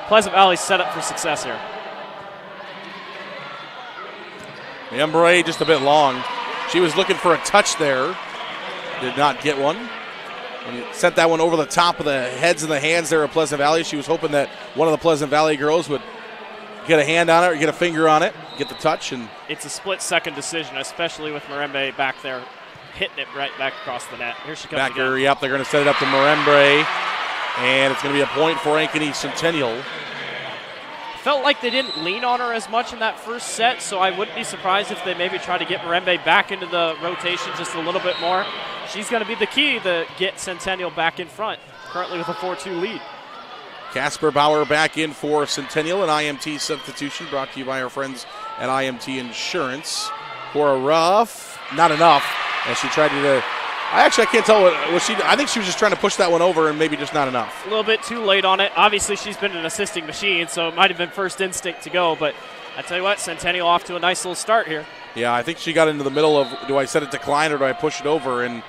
Pleasant Valley's set up for success here. Miembre just a bit long. She was looking for a touch there. Did not get one. And sent that one over the top of the heads and the hands there of Pleasant Valley. She was hoping that one of the Pleasant Valley girls would get a hand on it or get a finger on it. get the touch. And it's a split-second decision, especially with Marembe back there hitting it right back across the net. Here she comes Becker, again. yep, they're going to set it up to Marembe, and it's going to be a point for Ankeny Centennial. Felt like they didn't lean on her as much in that first set, so I wouldn't be surprised if they maybe try to get Marembe back into the rotation just a little bit more. She's going to be the key to get Centennial back in front, currently with a 4-2 lead. Casper Bauer back in for Centennial, an IMT substitution brought to you by our friends at IMT Insurance. Cora Ruff, not enough, as she tried to I can't tell what was she. I think she was just trying to push that one over and maybe just not enough. A little bit too late on it. Obviously, she's been an assisting machine, so it might have been first instinct to go. But I tell you what, Centennial off to a nice little start here. Yeah, I think she got into the middle of, do I set it to Klein or do I push it over? And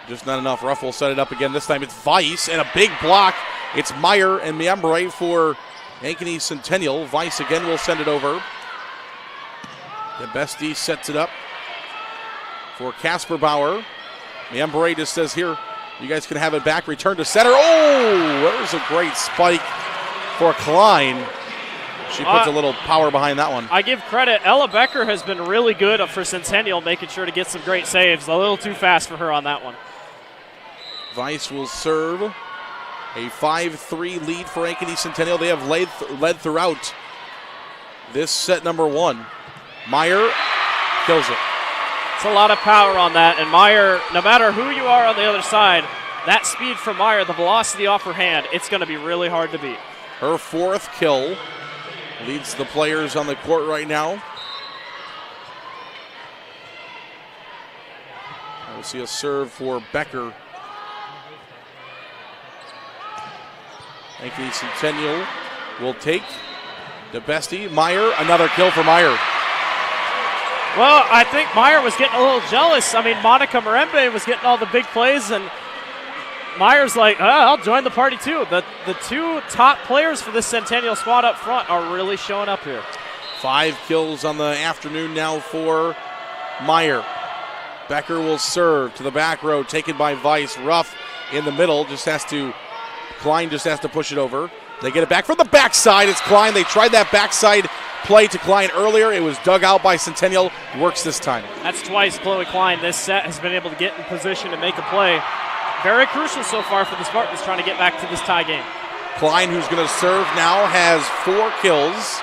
just not enough. Ruff will set it up again. This time it's Weiss and a big block. It's Meyer and Miembre for Ankeny Centennial. Weiss again will send it over. The bestie sets it up for Casper Bauer. Miembre just says, here, you guys can have it back. Return to center. Oh, there's a great spike for Klein. She puts a little power behind that one. I give credit. Ella Becker has been really good for Centennial, making sure to get some great saves. A little too fast for her on that one. Weiss will serve. A 5-3 lead for Ankeny Centennial. They have led throughout this set number one. Meyer kills it. It's a lot of power on that, and Meyer, no matter who you are on the other side, that speed from Meyer, the velocity off her hand, it's going to be really hard to beat. Her fourth kill leads the players on the court right now. We'll see a serve for Becker. Ankeny Centennial will take the bestie. Meyer, another kill for Meyer. Well, I think Meyer was getting a little jealous. I mean, Monica Marembe was getting all the big plays, and Meyer's like, I'll join the party too. The two top players for this Centennial squad up front are really showing up here. 5 kills on the afternoon now for Meyer. Becker will serve to the back row, taken by Weiss. Ruff in the middle, Klein just has to push it over. They get it back from the backside. It's Klein. They tried that backside play to Klein earlier. It was dug out by Centennial. Works this time. That's twice Chloe Klein this set has been able to get in position to make a play. Very crucial so far for the Spartans trying to get back to this tie game. Klein, who's going to serve now, has 4 kills,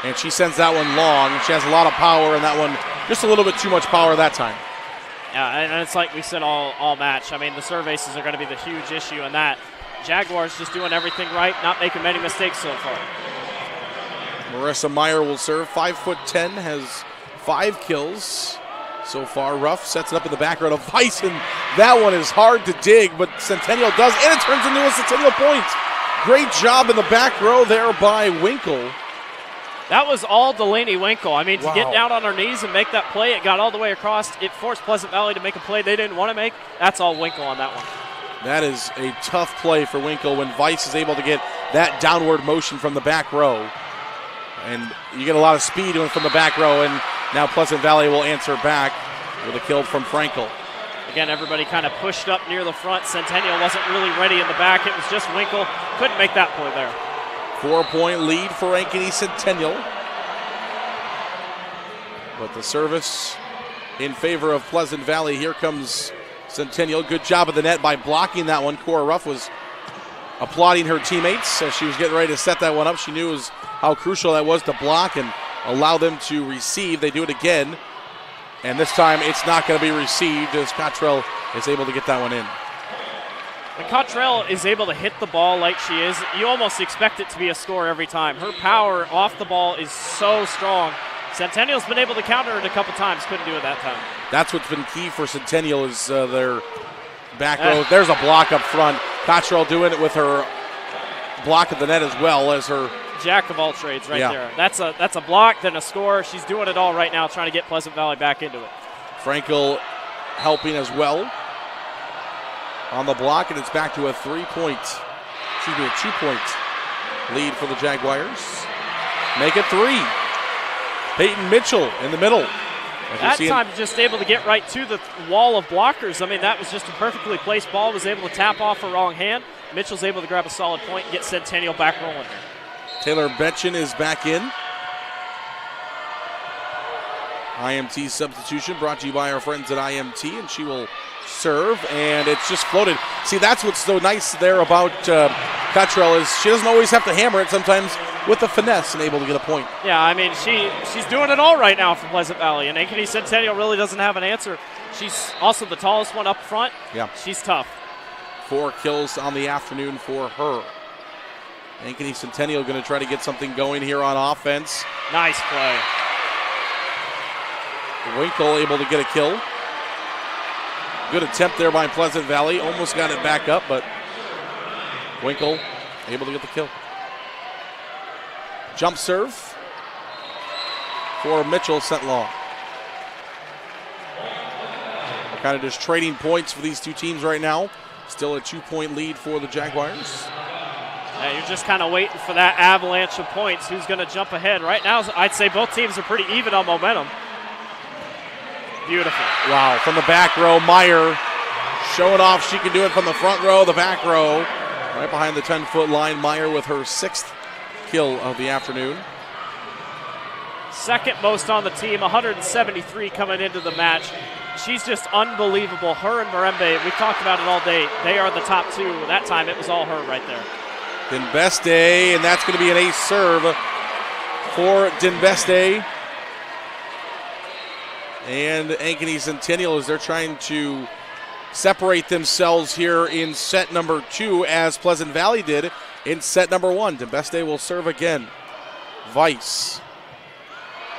and she sends that one long. She has a lot of power, and that one just a little bit too much power that time. Yeah, and it's like we said all match. I mean, the serve aces are going to be the huge issue in that. Jaguars just doing everything right, not making many mistakes so far. Marissa Meyer will serve. 5'10", has 5 kills so far. Ruff sets it up in the back row to Weiss, and that one is hard to dig, but Centennial does, and it turns into a Centennial point. Great job in the back row there by Winkle. That was all Delaney Winkle. I mean, to get down on her knees and make that play, it got all the way across. It forced Pleasant Valley to make a play they didn't want to make. That's all Winkle on that one. That is a tough play for Winkle when Weiss is able to get that downward motion from the back row. And you get a lot of speed from the back row, and now Pleasant Valley will answer back with a kill from Frankel. Again, everybody kind of pushed up near the front. Centennial wasn't really ready in the back. It was just Winkle. Couldn't make that play there. 4-point lead for Ankeny Centennial. But the service in favor of Pleasant Valley. Here comes Centennial. Good job of the net by blocking that one. Cora Ruff was applauding her teammates as she was getting ready to set that one up. She knew how crucial that was to block and allow them to receive. They do it again, and this time it's not going to be received as Cottrell is able to get that one in. When Cottrell is able to hit the ball like she is, you almost expect it to be a score every time. Her power off the ball is so strong. Centennial's been able to counter it a couple times, couldn't do it that time. That's what's been key for Centennial is their back row. There's a block up front. Cottrell doing it with her block of the net as well as her jack of all trades right there. That's a block, then a score. She's doing it all right now, trying to get Pleasant Valley back into it. Frankel helping as well on the block, and it's back to a 2-point lead for the Jaguars. Make it 3. Peyton Mitchell in the middle. That time just able to get right to the wall of blockers. I mean, that was just a perfectly placed ball. Was able to tap off her wrong hand. Mitchell's able to grab a solid point and get Centennial back rolling here. Taylor Betchen is back in IMT substitution brought to you by our friends at IMT, and she will serve, and it's just floated. See, that's what's so nice there about Cottrell is she doesn't always have to hammer it. Sometimes with the finesse and able to get a point. Yeah, I mean, she's doing it all right now for Pleasant Valley, and Ankeny Centennial really doesn't have an answer. She's also the tallest one up front. Yeah. She's tough. 4 kills on the afternoon for her. Ankeny Centennial going to try to get something going here on offense. Nice play. Winkle able to get a kill. Good attempt there by Pleasant Valley. Almost got it back up, but Winkle able to get the kill. Jump serve for Mitchell sent long. Kind of just trading points for these two teams right now. Still a 2-point lead for the Jaguars. Yeah, you're just kind of waiting for that avalanche of points. Who's going to jump ahead? Right now, I'd say both teams are pretty even on momentum. Beautiful. Wow, from the back row, Meyer showing off she can do it from the front row, the back row. Right behind the 10-foot line, Meyer with her 6th kill of the afternoon. Second most on the team, 173 coming into the match. She's just unbelievable. Her and Marembe, we've talked about it all day. They are the top two. That time it was all her right there. Dinbeste, and that's going to be an ace serve for Dinbeste. And Ankeny Centennial, as they're trying to separate themselves here in set number 2, as Pleasant Valley did in set number 1. Dinbeste will serve again. Weiss.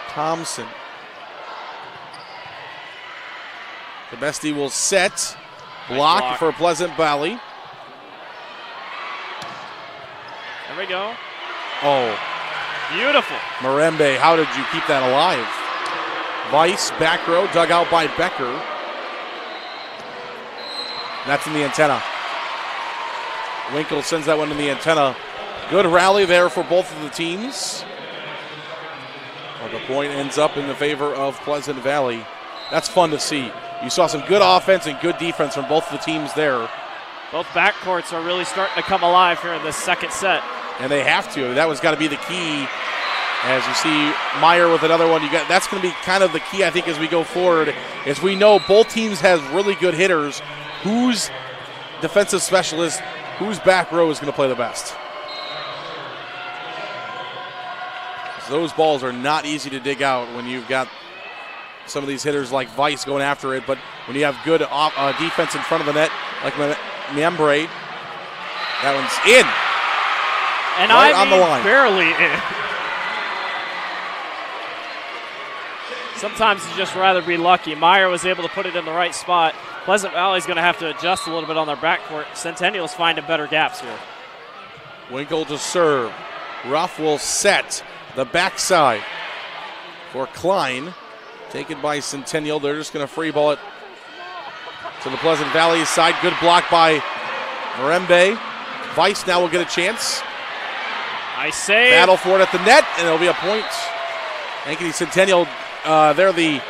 Thompson. Dinbeste will set. Block for Pleasant Valley. There we go. Oh. Beautiful. Marembe, how did you keep that alive? Weiss, back row, dug out by Becker. That's in the antenna. Winkle sends that one in the antenna. Good rally there for both of the teams. Well, the point ends up in the favor of Pleasant Valley. That's fun to see. You saw some good offense and good defense from both of the teams there. Both backcourts are really starting to come alive here in this second set. And they have to. That was got to be the key. As you see Meyer with another one, that's going to be kind of the key, I think, as we go forward. As we know, both teams have really good hitters. Whose defensive specialist, whose back row is going to play the best? So those balls are not easy to dig out when you've got some of these hitters like Weiss going after it, but when you have good defense in front of the net, like Membre, that one's in. And right I on the line. Barely in. Sometimes you just rather be lucky. Meyer was able to put it in the right spot. Pleasant Valley's going to have to adjust a little bit on their backcourt. Centennial's finding better gaps here. Winkle to serve. Ruff will set the backside for Klein. Taken by Centennial. They're just going to free ball it to the Pleasant Valley side. Good block by Marembe. Weiss now will get a chance. I say battle for it at the net, and it'll be a point. Ankeny Centennial, they're the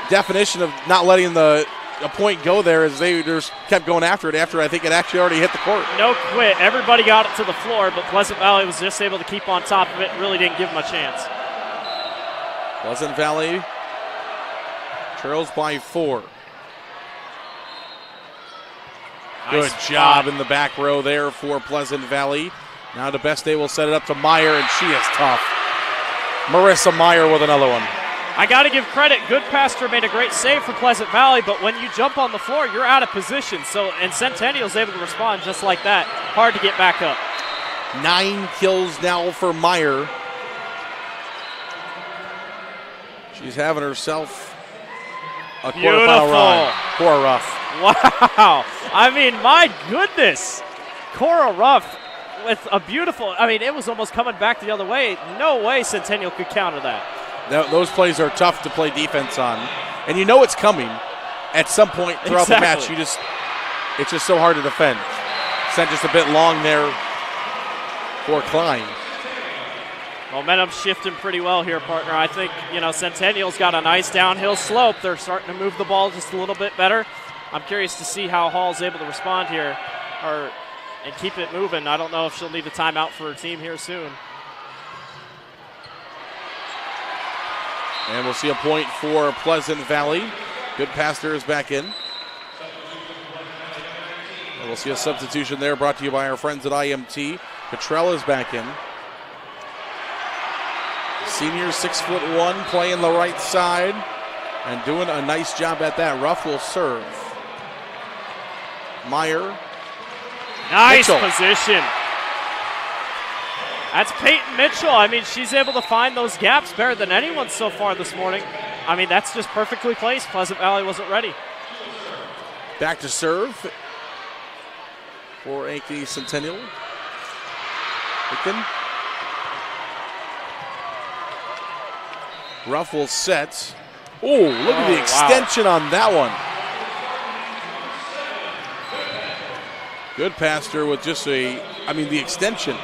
definition of not letting a point go there, as they just kept going after it after I think it actually already hit the court. No quit. Everybody got it to the floor, but Pleasant Valley was just able to keep on top of it and really didn't give them a chance. Pleasant Valley trails by 4. Good Nice job spot. in the back row there for Pleasant Valley. Now Dinbeste will set it up to Meyer, and she is tough. Marissa Meyer with another one. I got to give credit. Goodpaster made a great save for Pleasant Valley, but when you jump on the floor, you're out of position. And Centennial's able to respond just like that. Hard to get back up. 9 kills now for Meyer. She's having herself a quarterfinal run. Cora Ruff. Wow. I mean, my goodness. Cora Ruff with a beautiful, it was almost coming back the other way. No way Centennial could counter that. Those plays are tough to play defense on. And you know it's coming at some point throughout the match. It's just so hard to defend. Sent just a bit long there for Klein. Momentum shifting pretty well here, partner. I think, Centennial's got a nice downhill slope. They're starting to move the ball just a little bit better. I'm curious to see how Hall's able to respond here and keep it moving. I don't know if she'll need a timeout for her team here soon. And we'll see a point for Pleasant Valley. Good pass there is back in. And we'll see a substitution there brought to you by our friends at IMT. Cottrell is back in. Senior, 6'1", playing the right side and doing a nice job at that. Ruff will serve. Meyer. Nice Mitchell. position. That's Peyton Mitchell. I mean, she's able to find those gaps better than anyone so far this morning. I mean, that's just perfectly placed. Pleasant Valley wasn't ready. Back to serve for Ankeny Centennial. Aiken. Ruff will set. Oh, look at the extension on that one. Good pass there with just the extension.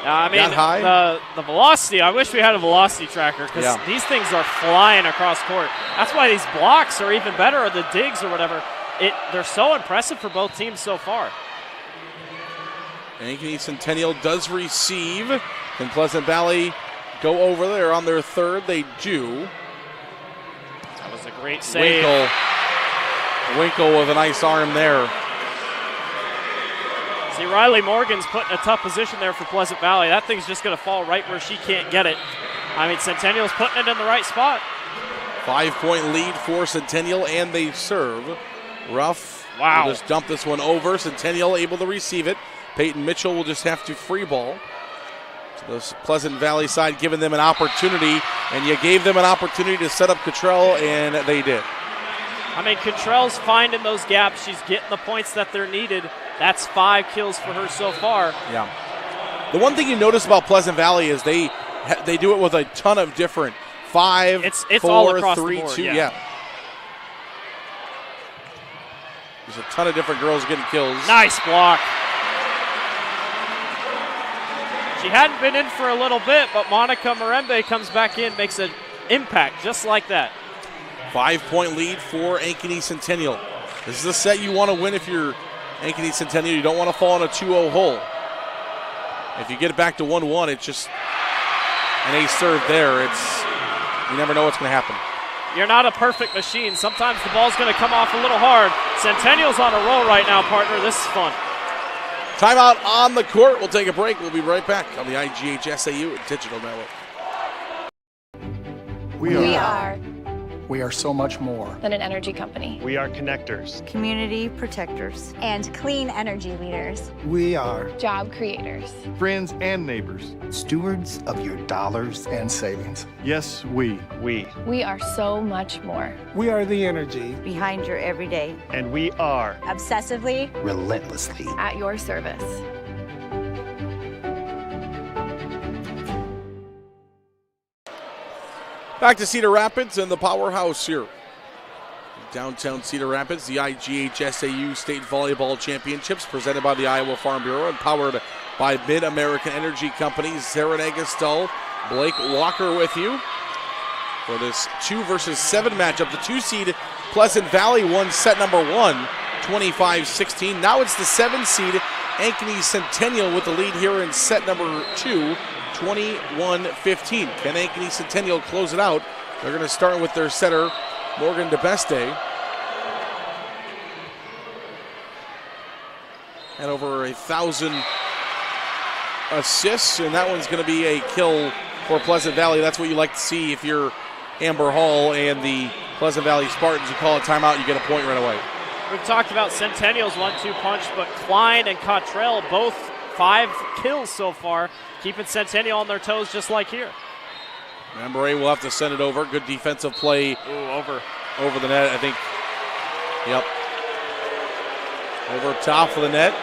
I mean, Got high. The velocity, I wish we had a velocity tracker because these things are flying across court. That's why these blocks are even better, or the digs or whatever. They're so impressive for both teams so far. Ankeny Centennial does receive. Can Pleasant Valley go over there on their third? They do. That was a great save. Winkle with a nice arm there. See, Riley Morgan's put in a tough position there for Pleasant Valley. That thing's just going to fall right where she can't get it. I mean, Centennial's putting it in the right spot. 5-point lead for Centennial, and they serve. Ruff will just dump this one over. Centennial able to receive it. Peyton Mitchell will just have to free ball. So the Pleasant Valley side giving them an opportunity, and you gave them an opportunity to set up Cottrell, and they did. I mean, Cottrell's finding those gaps. She's getting the points that they're needed. That's 5 kills for her so far. Yeah. The one thing you notice about Pleasant Valley is they do it with a ton of different 5, it's 4, all across 3, the board, 2. yeah. There's a ton of different girls getting kills. Nice block. She hadn't been in for a little bit, but Monica Marembe comes back in, makes an impact just like that. 5-point lead for Ankeny Centennial. This is a set you want to win if you're Ankeny Centennial. You don't want to fall in a 2-0 hole. If you get it back to 1-1, it's just an ace serve there. You never know what's going to happen. You're not a perfect machine. Sometimes the ball's going to come off a little hard. Centennial's on a roll right now, partner. This is fun. Timeout on the court. We'll take a break. We'll be right back on the IGHSAU Digital Network. We are so much more than an energy company. We are connectors, community protectors, and clean energy leaders. We are job creators, friends and neighbors, stewards of your dollars and savings. Yes, we are so much more. We are the energy behind your everyday. And we are obsessively, relentlessly at your service. Back to Cedar Rapids and the powerhouse here. Downtown Cedar Rapids, the IGHSAU State Volleyball Championships presented by the Iowa Farm Bureau and powered by Mid-American Energy Company. Zerenaga Stahl, Blake Walker with you for this 2 versus 7 matchup. The 2-seed Pleasant Valley won set number 1, 25-16. Now it's the 7-seed Ankeny Centennial with the lead here in set number 2, 21-15. Can Ankeny Centennial close it out? They're going to start with their setter, Morgan DeBeste. Had over 1,000 assists, and that one's going to be a kill for Pleasant Valley. That's what you like to see if you're Amber Hall and the Pleasant Valley Spartans. You call a timeout, you get a point right away. We've talked about Centennial's 1-2 punch, but Klein and Cottrell both 5 kills so far, keeping Centennial on their toes just like here. Mambre will have to send it over. Good defensive play. Over the net, I think. Yep. Over top of the net.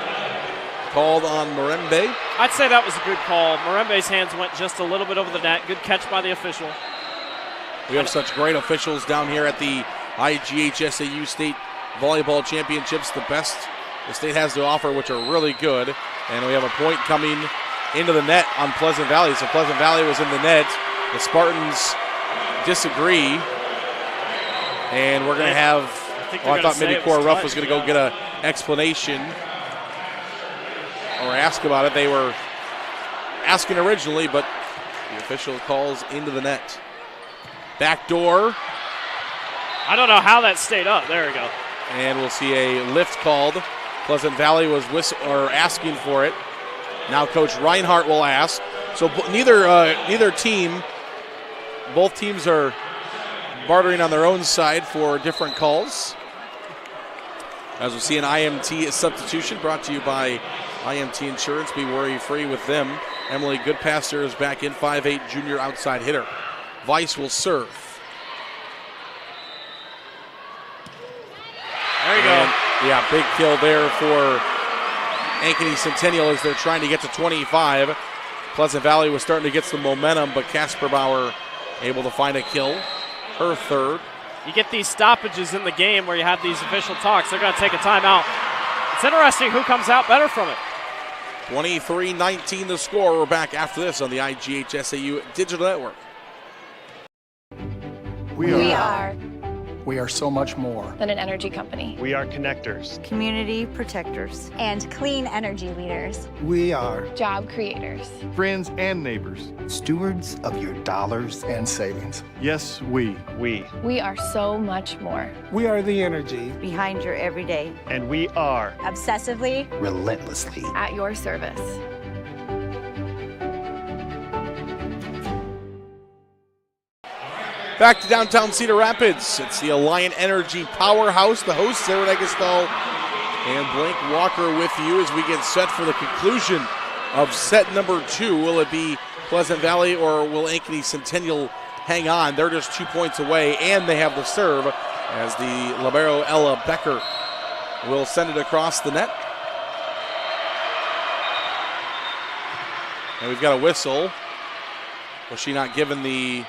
Called on Marembe. I'd say that was a good call. Marembe's hands went just a little bit over the net. Good catch by the official. We have such great officials down here at the IGHSAU State Volleyball Championships. The best the state has to offer, which are really good. And we have a point coming into the net on Pleasant Valley. So Pleasant Valley was in the net. The Spartans disagree. And we're going to have, I thought maybe Cora Ruff was going to go get an explanation or ask about it. They were asking originally, but the official calls into the net. Back door. I don't know how that stayed up. There we go. And we'll see a lift called. Pleasant Valley was asking for it. Now Coach Reinhardt will ask. So neither team, both teams are bartering on their own side for different calls. As we see an IMT substitution brought to you by IMT Insurance. Be worry-free with them. Emily Goodpasser is back in, 5'8", junior outside hitter. Weiss will serve. There you go. Yeah, big kill there for Ankeny Centennial as they're trying to get to 25. Pleasant Valley was starting to get some momentum, but Casper Bauer able to find a kill, her third. You get these stoppages in the game where you have these official talks. They're going to take a timeout. It's interesting who comes out better from it. 23-19 the score. We're back after this on the IGHSAU Digital Network. We are so much more than an energy company. We are connectors, community protectors, and clean energy leaders. We are job creators, friends and neighbors, stewards of your dollars and savings. Yes, we are so much more. We are the energy behind your everyday. And we are obsessively, relentlessly at your service. Back to downtown Cedar Rapids. It's the Alliant Energy Powerhouse. The host, Sarah Negestal and Blake Walker with you as we get set for the conclusion of set number 2. Will it be Pleasant Valley or will Ankeny Centennial hang on? They're just 2 points away, and they have the serve as the libero Ella Becker will send it across the net. And we've got a whistle. Was she not given the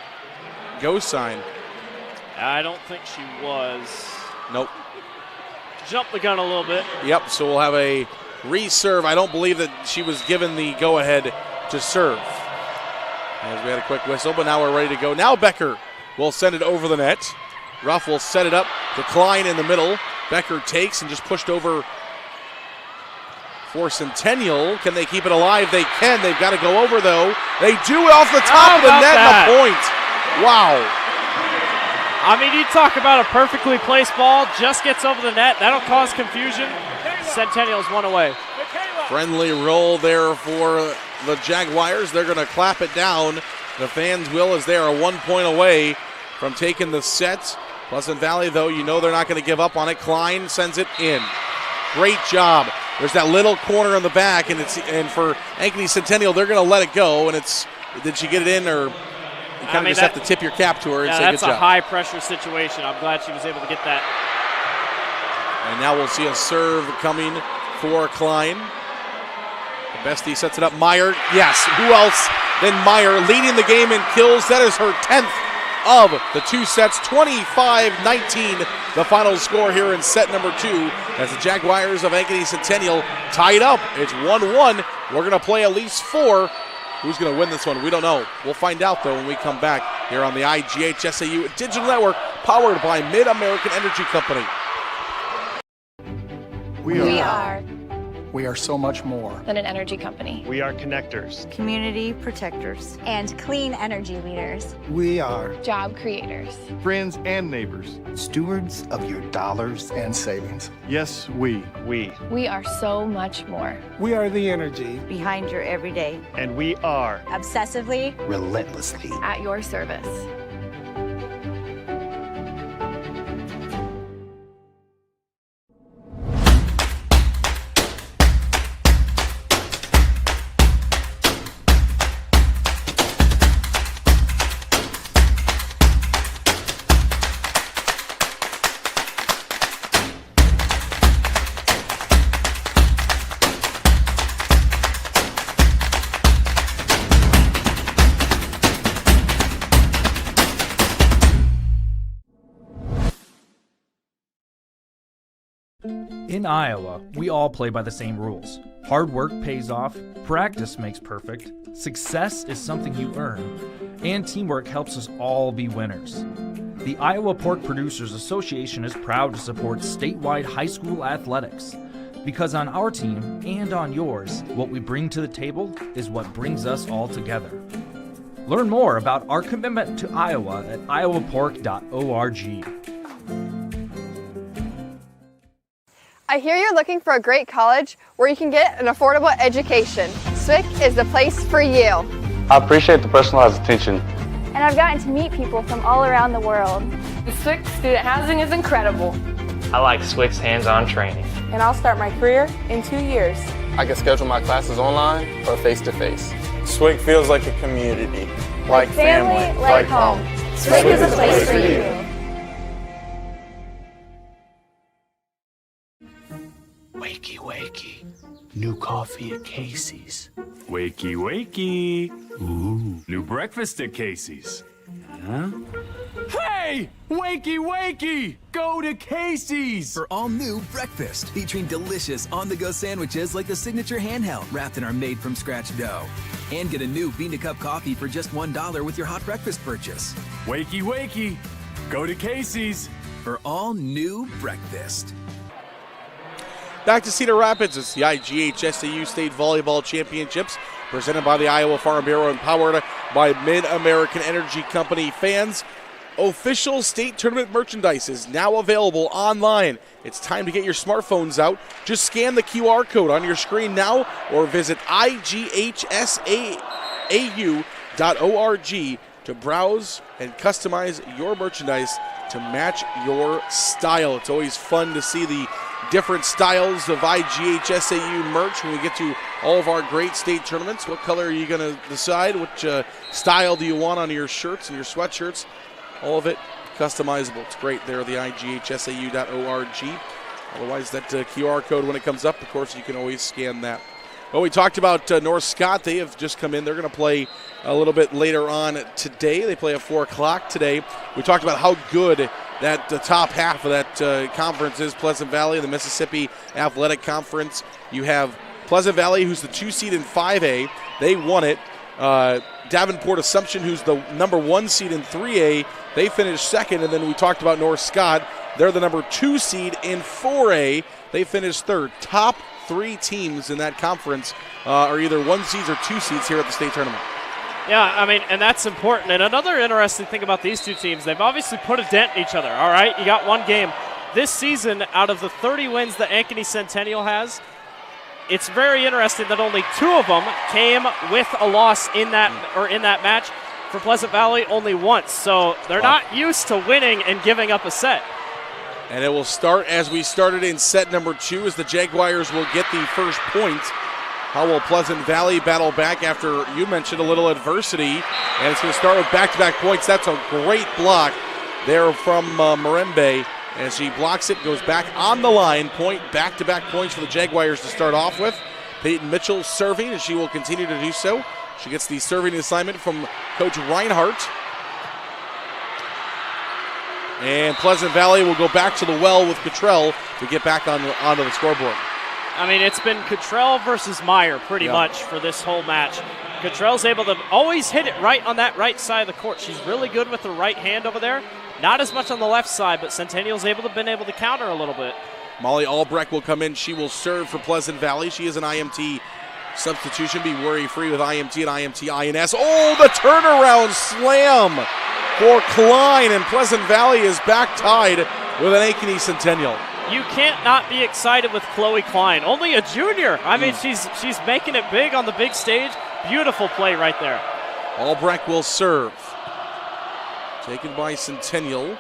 go sign? I don't think she was. Nope. Jumped the gun a little bit. Yep, so we'll have a reserve. I don't believe that she was given the go-ahead to serve. As we had a quick whistle, but now we're ready to go. Now Becker will send it over the net. Ruff will set it up to Klein in the middle. Becker takes and just pushed over for Centennial. Can they keep it alive? They can. They've got to go over, though. They do it off the top of the net and a point. Wow. I mean, you talk about a perfectly placed ball, just gets over the net. That'll cause confusion. Centennial's one away. Friendly roll there for the Jaguars. They're going to clap it down. The fans will, as they are 1 point away from taking the set. Pleasant Valley, though, you know they're not going to give up on it. Klein sends it in. Great job. There's that little corner in the back, and for Ankeny Centennial, they're going to let it go. And did she get it in, or you kind of just have to tip your cap to her and say good job? That's a high-pressure situation. I'm glad she was able to get that. And now we'll see a serve coming for Klein. Bestie sets it up. Meyer, yes, who else than Meyer leading the game in kills. That is her 10th of the 2 sets. 25-19 the final score here in set number 2 as the Jaguars of Ankeny Centennial tied up. It's 1-1. We're going to play at least 4. Who's going to win this one? We don't know. We'll find out, though, when we come back here on the IGHSAU Digital Network, powered by Mid-American Energy Company. We are so much more than an energy company. We are connectors, community protectors, and clean energy leaders. We are job creators, friends and neighbors, stewards of your dollars and savings. Yes, we are so much more. We are the energy behind your everyday. And we are obsessively, relentlessly at your service. In Iowa, we all play by the same rules. Hard work pays off, practice makes perfect, success is something you earn, and teamwork helps us all be winners. The Iowa Pork Producers Association is proud to support statewide high school athletics, because on our team and on yours, what we bring to the table is what brings us all together. Learn more about our commitment to Iowa at iowapork.org. I hear you're looking for a great college where you can get an affordable education. SWIC is the place for you. I appreciate the personalized attention. And I've gotten to meet people from all around the world. The SWIC student housing is incredible. I like SWIC's hands-on training. And I'll start my career in 2 years. I can schedule my classes online or face-to-face. SWIC feels like a community, like family, like home. SWIC is a place for you. Wakey, wakey. New coffee at Casey's. Wakey, wakey. Ooh, new breakfast at Casey's. Huh? Hey! Wakey, wakey! Go to Casey's! For all new breakfast, featuring delicious on-the-go sandwiches like the signature handheld wrapped in our made-from-scratch dough. And get a new bean-to-cup coffee for just $1 with your hot breakfast purchase. Wakey, wakey! Go to Casey's! For all new breakfast. Back to Cedar Rapids. It's the IGHSAU State Volleyball Championships presented by the Iowa Farm Bureau and powered by Mid-American Energy Company. Fans, official state tournament merchandise is now available online. It's time to get your smartphones out. Just scan the QR code on your screen now or visit IGHSAU.org to browse and customize your merchandise to match your style. It's always fun to see the different styles of IGHSAU merch when we get to all of our great state tournaments. What color are you going to decide? Which style do you want on your shirts and your sweatshirts? All of it customizable. It's great there, the IGHSAU.org. Otherwise, that QR code, when it comes up, of course, you can always scan that. Well, we talked about North Scott. They have just come in. They're going to play a little bit later on today. They play at 4 o'clock today. We talked about how good that top half of that conference is. Pleasant Valley, the Mississippi Athletic Conference. You have Pleasant Valley, who's the 2 seed in 5A. They won it. Davenport Assumption, who's the number 1 seed in 3A. They finished second. And then we talked about North Scott. They're the number 2 seed in 4A. They finished third. Top 3 teams in that conference are either 1 seeds or 2 seeds here at the state tournament. Yeah, I mean, and that's important. And another interesting thing about these two teams, they've obviously put a dent in each other, all right? You got one game. This season, out of the 30 wins that Ankeny Centennial has, it's very interesting that only 2 of them came with a loss in that match. For Pleasant Valley, only once. So they're not used to winning and giving up a set. And it will start as we started in set number 2 as the Jaguars will get the first point. How will Pleasant Valley battle back after you mentioned a little adversity? And it's going to start with back-to-back points. That's a great block there from Marembe. As she blocks it, goes back on the line. Point, back-to-back points for the Jaguars to start off with. Peyton Mitchell serving, and she will continue to do so. She gets the serving assignment from Coach Reinhardt. And Pleasant Valley will go back to the well with Cottrell to get back onto the scoreboard. I mean, it's been Cottrell versus Meyer pretty much for this whole match. Cottrell's able to always hit it right on that right side of the court. She's really good with the right hand over there. Not as much on the left side, but Centennial's been able to counter a little bit. Molly Albrecht will come in. She will serve for Pleasant Valley. She is an IMT substitution. Be worry-free with IMT and IMT INS. Oh, the turnaround slam for Klein, and Pleasant Valley is back tied with an Ankeny Centennial. You can't not be excited with Chloe Klein. Only a junior. I mean, she's making it big on the big stage. Beautiful play right there. Albrecht will serve. Taken by Centennial.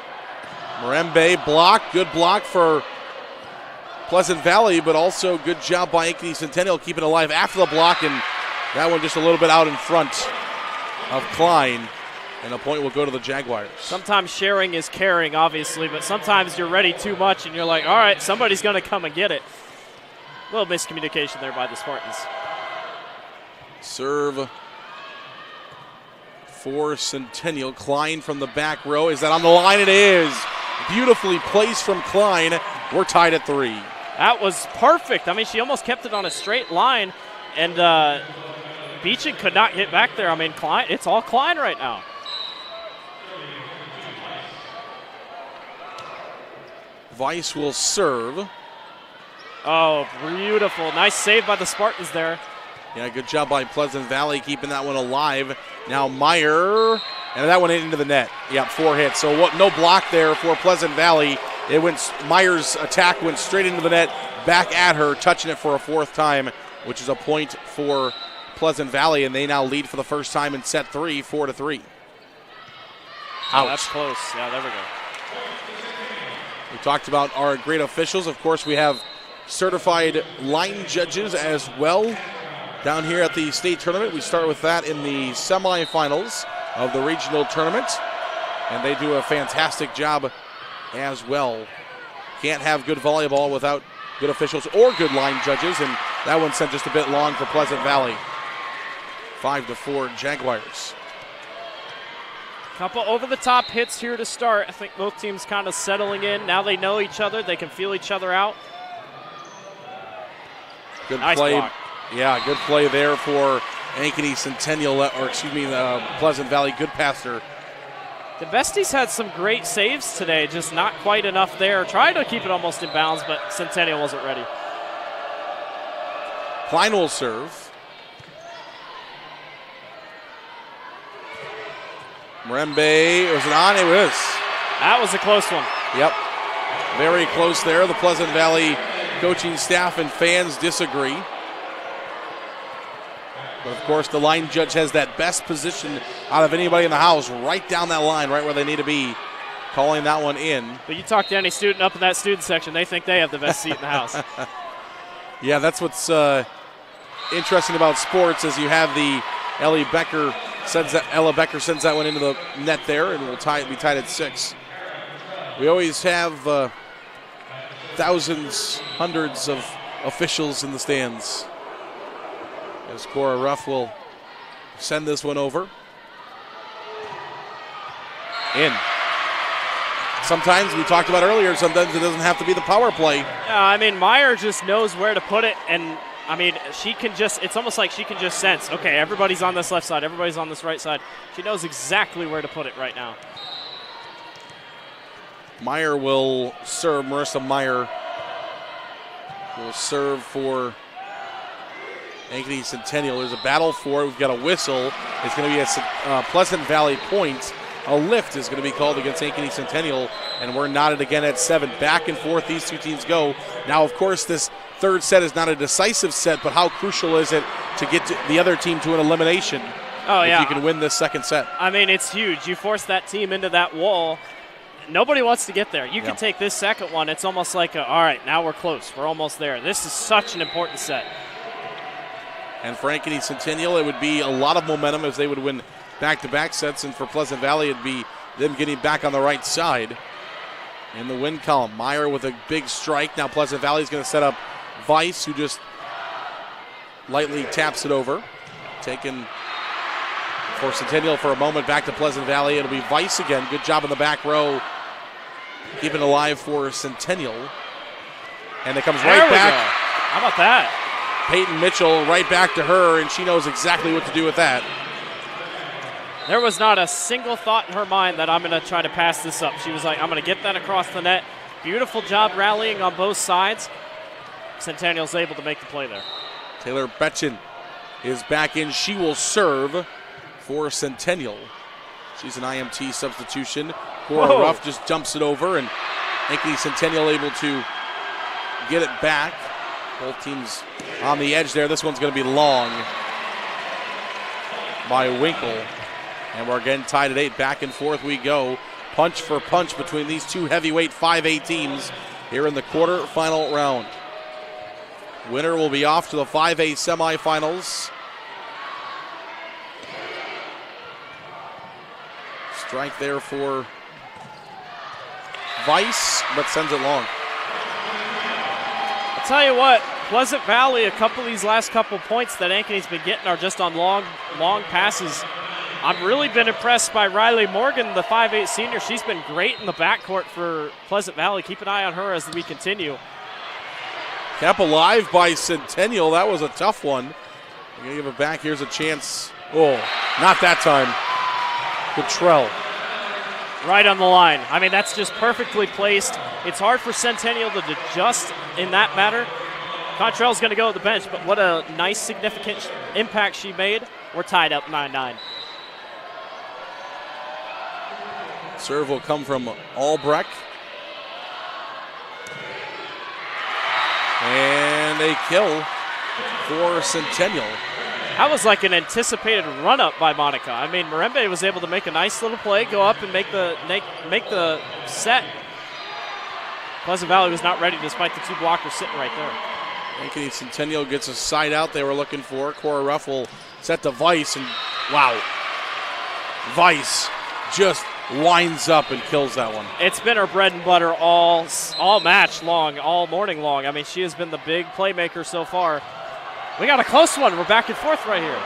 Marembe block. Good block for Pleasant Valley, but also good job by Ankeny Centennial keeping it alive after the block, and that one just a little bit out in front of Klein. And a point will go to the Jaguars. Sometimes sharing is caring, obviously, but sometimes you're ready too much and you're like, all right, somebody's going to come and get it. A little miscommunication there by the Spartans. Serve for Centennial. Klein from the back row. Is that on the line? It is. Beautifully placed from Klein. We're tied at 3. That was perfect. I mean, she almost kept it on a straight line, and Beechin could not hit back there. I mean, Klein, it's all Klein right now. Weiss will serve. Oh, beautiful. Nice save by the Spartans there. Yeah, good job by Pleasant Valley keeping that one alive. Now Meyer, and that one into the net. Yep, 4 hits. So no block there for Pleasant Valley. Meyer's attack went straight into the net, back at her, touching it for a 4th time, which is a point for Pleasant Valley, and they now lead for the first time in set 3, 4-3. Oh, that's close. Yeah, there we go. We talked about our great officials. Of course, we have certified line judges as well down here at the state tournament. We start with that in the semifinals of the regional tournament, and they do a fantastic job as well. Can't have good volleyball without good officials or good line judges, and that one sent just a bit long for Pleasant Valley. 5-4 Jaguars. Couple over-the-top hits here to start. I think both teams kind of settling in. Now they know each other. They can feel each other out. Good nice play. Block. Yeah, good play there for Ankeny Centennial, Pleasant Valley. Good passer. The Besties had some great saves today, just not quite enough there. Tried to keep it almost in bounds, but Centennial wasn't ready. Klein will serve. Mrembe, was it on? It was. That was a close one. Yep. Very close there. The Pleasant Valley coaching staff and fans disagree. But of course, the line judge has that best position out of anybody in the house, right down that line, right where they need to be, calling that one in. But you talk to any student up in that student section, they think they have the best seat in the house. Yeah, that's what's interesting about sports, is you have the Ella Becker sends that one into the net there, and we'll be tied at 6. We always have thousands, hundreds of officials in the stands. As Cora Ruff will send this one over. In. Sometimes, we talked about earlier, sometimes it doesn't have to be the power play. Yeah, I mean, Meyer just knows where to put it, and I mean, she can just, it's almost like she can just sense, okay, everybody's on this left side, everybody's on this right side. She knows exactly where to put it right now. Meyer will serve. Marissa Meyer will serve for Ankeny Centennial. There's a battle for it. We've got a whistle. It's going to be a Pleasant Valley point. A lift is going to be called against Ankeny Centennial, and we're knotted again at 7. Back and forth these two teams go. Now, of course, this third set is not a decisive set, but how crucial is it to get the other team to an elimination if you can win this second set? I mean, it's huge. You force that team into that wall. Nobody wants to get there. You can take this second one. It's almost like, all right, now we're close. We're almost there. This is such an important set. And for Ankeny Centennial, it would be a lot of momentum as they would win back-to-back sets, and for Pleasant Valley, it'd be them getting back on the right side in the win column. Meyer with a big strike. Now Pleasant Valley's going to set up Weiss, who just lightly taps it over. Taken for Centennial for a moment, back to Pleasant Valley. It'll be Weiss again. Good job in the back row, keeping it alive for Centennial. And it comes right back. How about that? Peyton Mitchell right back to her, and she knows exactly what to do with that. There was not a single thought in her mind that I'm going to try to pass this up. She was like, I'm going to get that across the net. Beautiful job rallying on both sides. Centennial's able to make the play there. Taylor Betchen is back in. She will serve for Centennial. She's an IMT substitution. Cora Ruff just dumps it over, and Ankeny Centennial able to get it back. Both teams on the edge there. This one's going to be long by Winkle. And we're again tied at 8. Back and forth we go. Punch for punch between these two heavyweight 5A teams here in the quarterfinal round. Winner will be off to the 5A semifinals. Strike there for Weiss, but sends it long. I'll tell you what, Pleasant Valley, a couple of these last couple points that Ankeny's been getting are just on long passes. I've really been impressed by Riley Morgan, the 5'8 senior. She's been great in the backcourt for Pleasant Valley. Keep an eye on her as we continue. Kept alive by Centennial. That was a tough one. We're going to give it back. Here's a chance. Oh, not that time. Cottrell. Right on the line. I mean, that's just perfectly placed. It's hard for Centennial to adjust in that matter. Contrell's going to go to the bench, but what a nice, significant impact she made. We're tied up 9-9. Serve will come from Albrecht. And a kill for Centennial. That was like an anticipated run-up by Monica. I mean, Marembe was able to make a nice little play, go up and make the set. Pleasant Valley was not ready despite the two blockers sitting right there. Ankeny Centennial gets a side out they were looking for. Cora Ruff will set to Weiss, and wow. Weiss just winds up and kills that one. It's been her bread and butter all match long, all morning long. I mean, she has been the big playmaker so far. We got a close one. We're back and forth right here.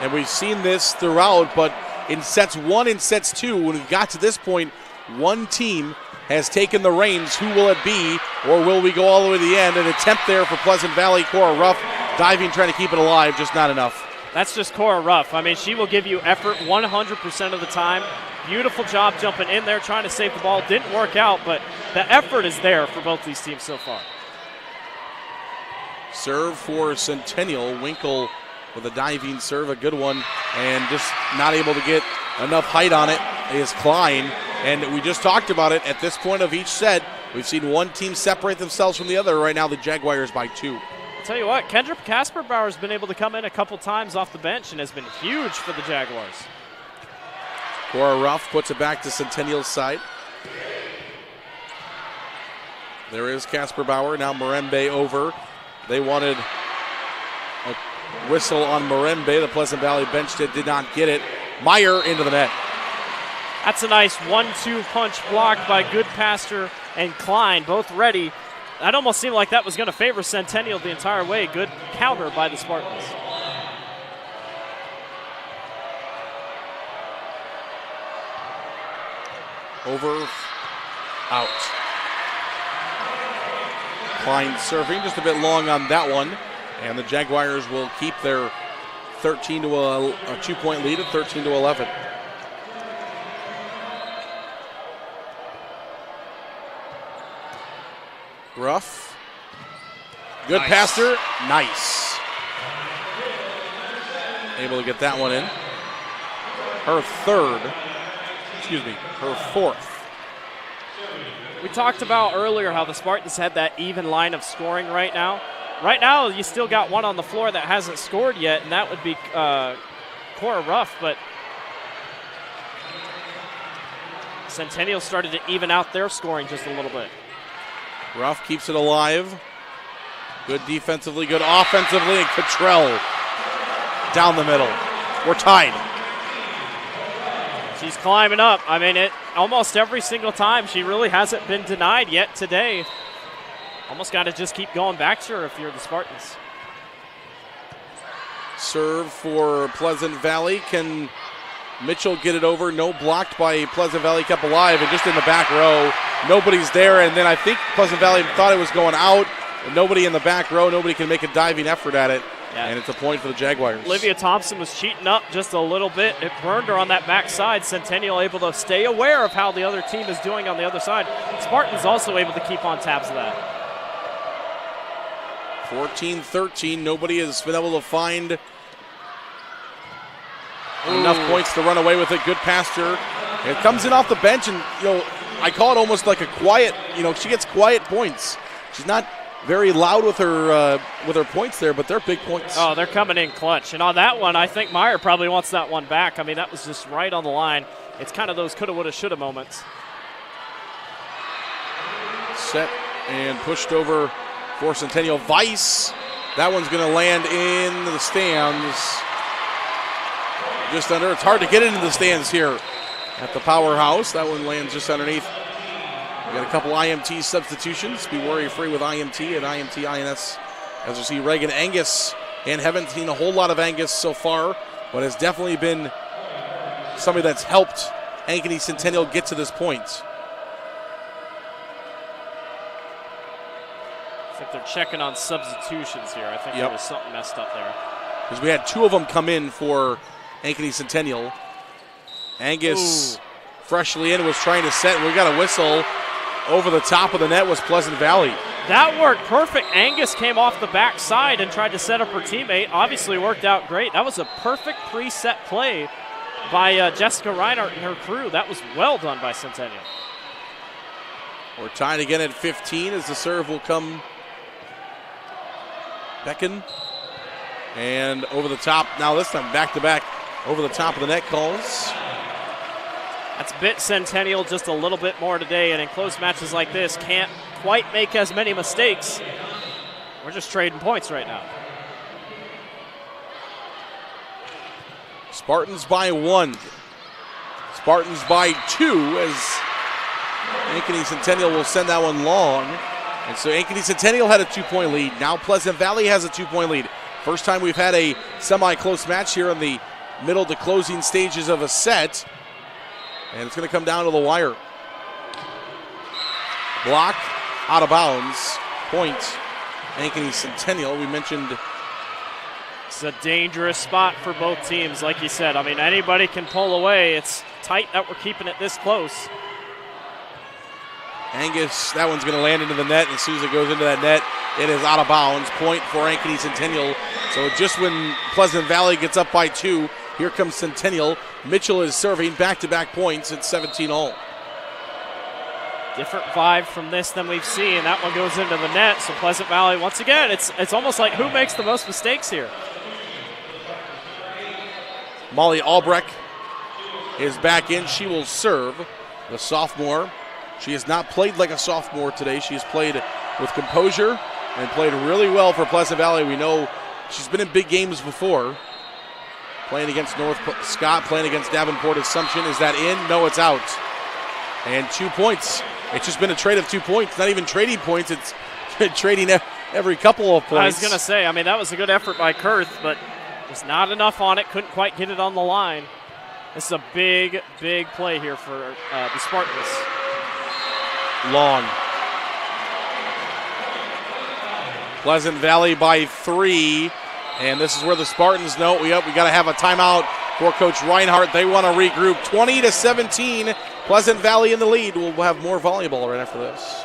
And we've seen this throughout, but in sets 1 and sets 2, when we got to this point, one team has taken the reins. Who will it be, or will we go all the way to the end? An attempt there for Pleasant Valley. Cora Ruff diving, trying to keep it alive, just not enough. That's just Cora Ruff. I mean, she will give you effort 100% of the time. Beautiful job jumping in there, trying to save the ball. Didn't work out, but the effort is there for both these teams so far. Serve for Centennial. Winkle with a diving serve, a good one, and just not able to get enough height on it is Klein. And we just talked about it. At this point of each set, we've seen one team separate themselves from the other. Right now, the Jaguars by 2. I'll tell you what, Kendra Kasperbauer has been able to come in a couple times off the bench and has been huge for the Jaguars. Cora Ruff puts it back to Centennial's side. There is Kasperbauer. Now Marembe over. They wanted a whistle on Marembe. The Pleasant Valley bench did not get it. Meyer into the net. That's a nice 1-2 punch blocked by Goodpaster and Klein, both ready. That almost seemed like that was going to favor Centennial the entire way. Good counter by the Spartans. Over, out. Klein serving just a bit long on that one, and the Jaguars will keep their a 2-point lead at 13-11. Ruff, good passer, nice. Able to get that one in. Her fourth. We talked about earlier how the Spartans had that even line of scoring right now. Right now, you still got one on the floor that hasn't scored yet, and that would be Cora Ruff, but Centennial started to even out their scoring just a little bit. Ruff keeps it alive. Good defensively, good offensively, and Cottrell down the middle. We're tied. She's climbing up. I mean, almost every single time. She really hasn't been denied yet today. Almost got to just keep going back to her if you're the Spartans. Serve for Pleasant Valley. Can Mitchell get it over? No, blocked by Pleasant Valley, kept alive, and just in the back row. Nobody's there, and then I think Pleasant Valley thought it was going out. Nobody in the back row. Nobody can make a diving effort at it. Yeah. And it's a point for the Jaguars. Olivia Thompson was cheating up just a little bit. It burned her on that backside. Centennial able to stay aware of how the other team is doing on the other side. Spartans also able to keep on tabs of that. 14-13. Nobody has been able to find enough points to run away with it. Good passer. It comes in off the bench, and I call it almost like a quiet. She gets quiet points. She's not very loud with her points there, but they're big points. Oh, they're coming in clutch. And on that one, I think Meyer probably wants that one back. I mean, that was just right on the line. It's kind of those coulda, woulda, shoulda moments. Set and pushed over for Centennial. Weiss, that one's going to land in the stands. Just under. It's hard to get into the stands here at the Powerhouse. That one lands just underneath. We got a couple IMT substitutions. Be worry-free with IMT and IMT INS. As we see Reagan Angus, and haven't seen a whole lot of Angus so far, but has definitely been somebody that's helped Ankeny Centennial get to this point. I think they're checking on substitutions here. I think there was something messed up there. Because we had two of them come in for Ankeny Centennial. Angus freshly in was trying to set, and we got a whistle. Over the top of the net was Pleasant Valley. That worked perfect. Angus came off the backside and tried to set up her teammate. Obviously worked out great. That was a perfect preset play by Jessica Reinhardt and her crew. That was well done by Centennial. We're tied again at 15 as the serve will come. Becken. And over the top. Now this time back-to-back over the top of the net calls. That's bit Centennial just a little bit more today, and in close matches like this, can't quite make as many mistakes. We're just trading points right now. Spartans by 1. Spartans by 2 as Ankeny Centennial will send that one long. And so Ankeny Centennial had a 2-point lead. Now Pleasant Valley has a 2-point lead. First time we've had a semi-close match here in the middle to closing stages of a set. And it's going to come down to the wire. Block, out of bounds, point, Ankeny Centennial. We mentioned it's a dangerous spot for both teams, like you said. I mean, anybody can pull away. It's tight that we're keeping it this close. Angus, that one's going to land into the net, and as soon as it goes into that net, it is out of bounds. Point for Ankeny Centennial. So just when Pleasant Valley gets up by 2, here comes Centennial. Mitchell is serving back-to-back points at 17-all. Different vibe from this than we've seen. That one goes into the net, so Pleasant Valley, once again, it's almost like who makes the most mistakes here. Molly Albrecht is back in. She will serve, the sophomore. She has not played like a sophomore today. She has played with composure and played really well for Pleasant Valley. We know she's been in big games before. Playing against North Scott, playing against Davenport Assumption. Is that in? No, it's out. And 2 points. It's just been a trade of 2 points. Not even trading points. It's trading every couple of points. I was going to say, I mean, that was a good effort by Kurth, but there's not enough on it. Couldn't quite get it on the line. This is a big, big play here for the Spartans. Long. Pleasant Valley by 3. And this is where the Spartans know we got to have a timeout for Coach Reinhardt. They want to regroup. 20-17. Pleasant Valley in the lead. We'll have more volleyball right after this.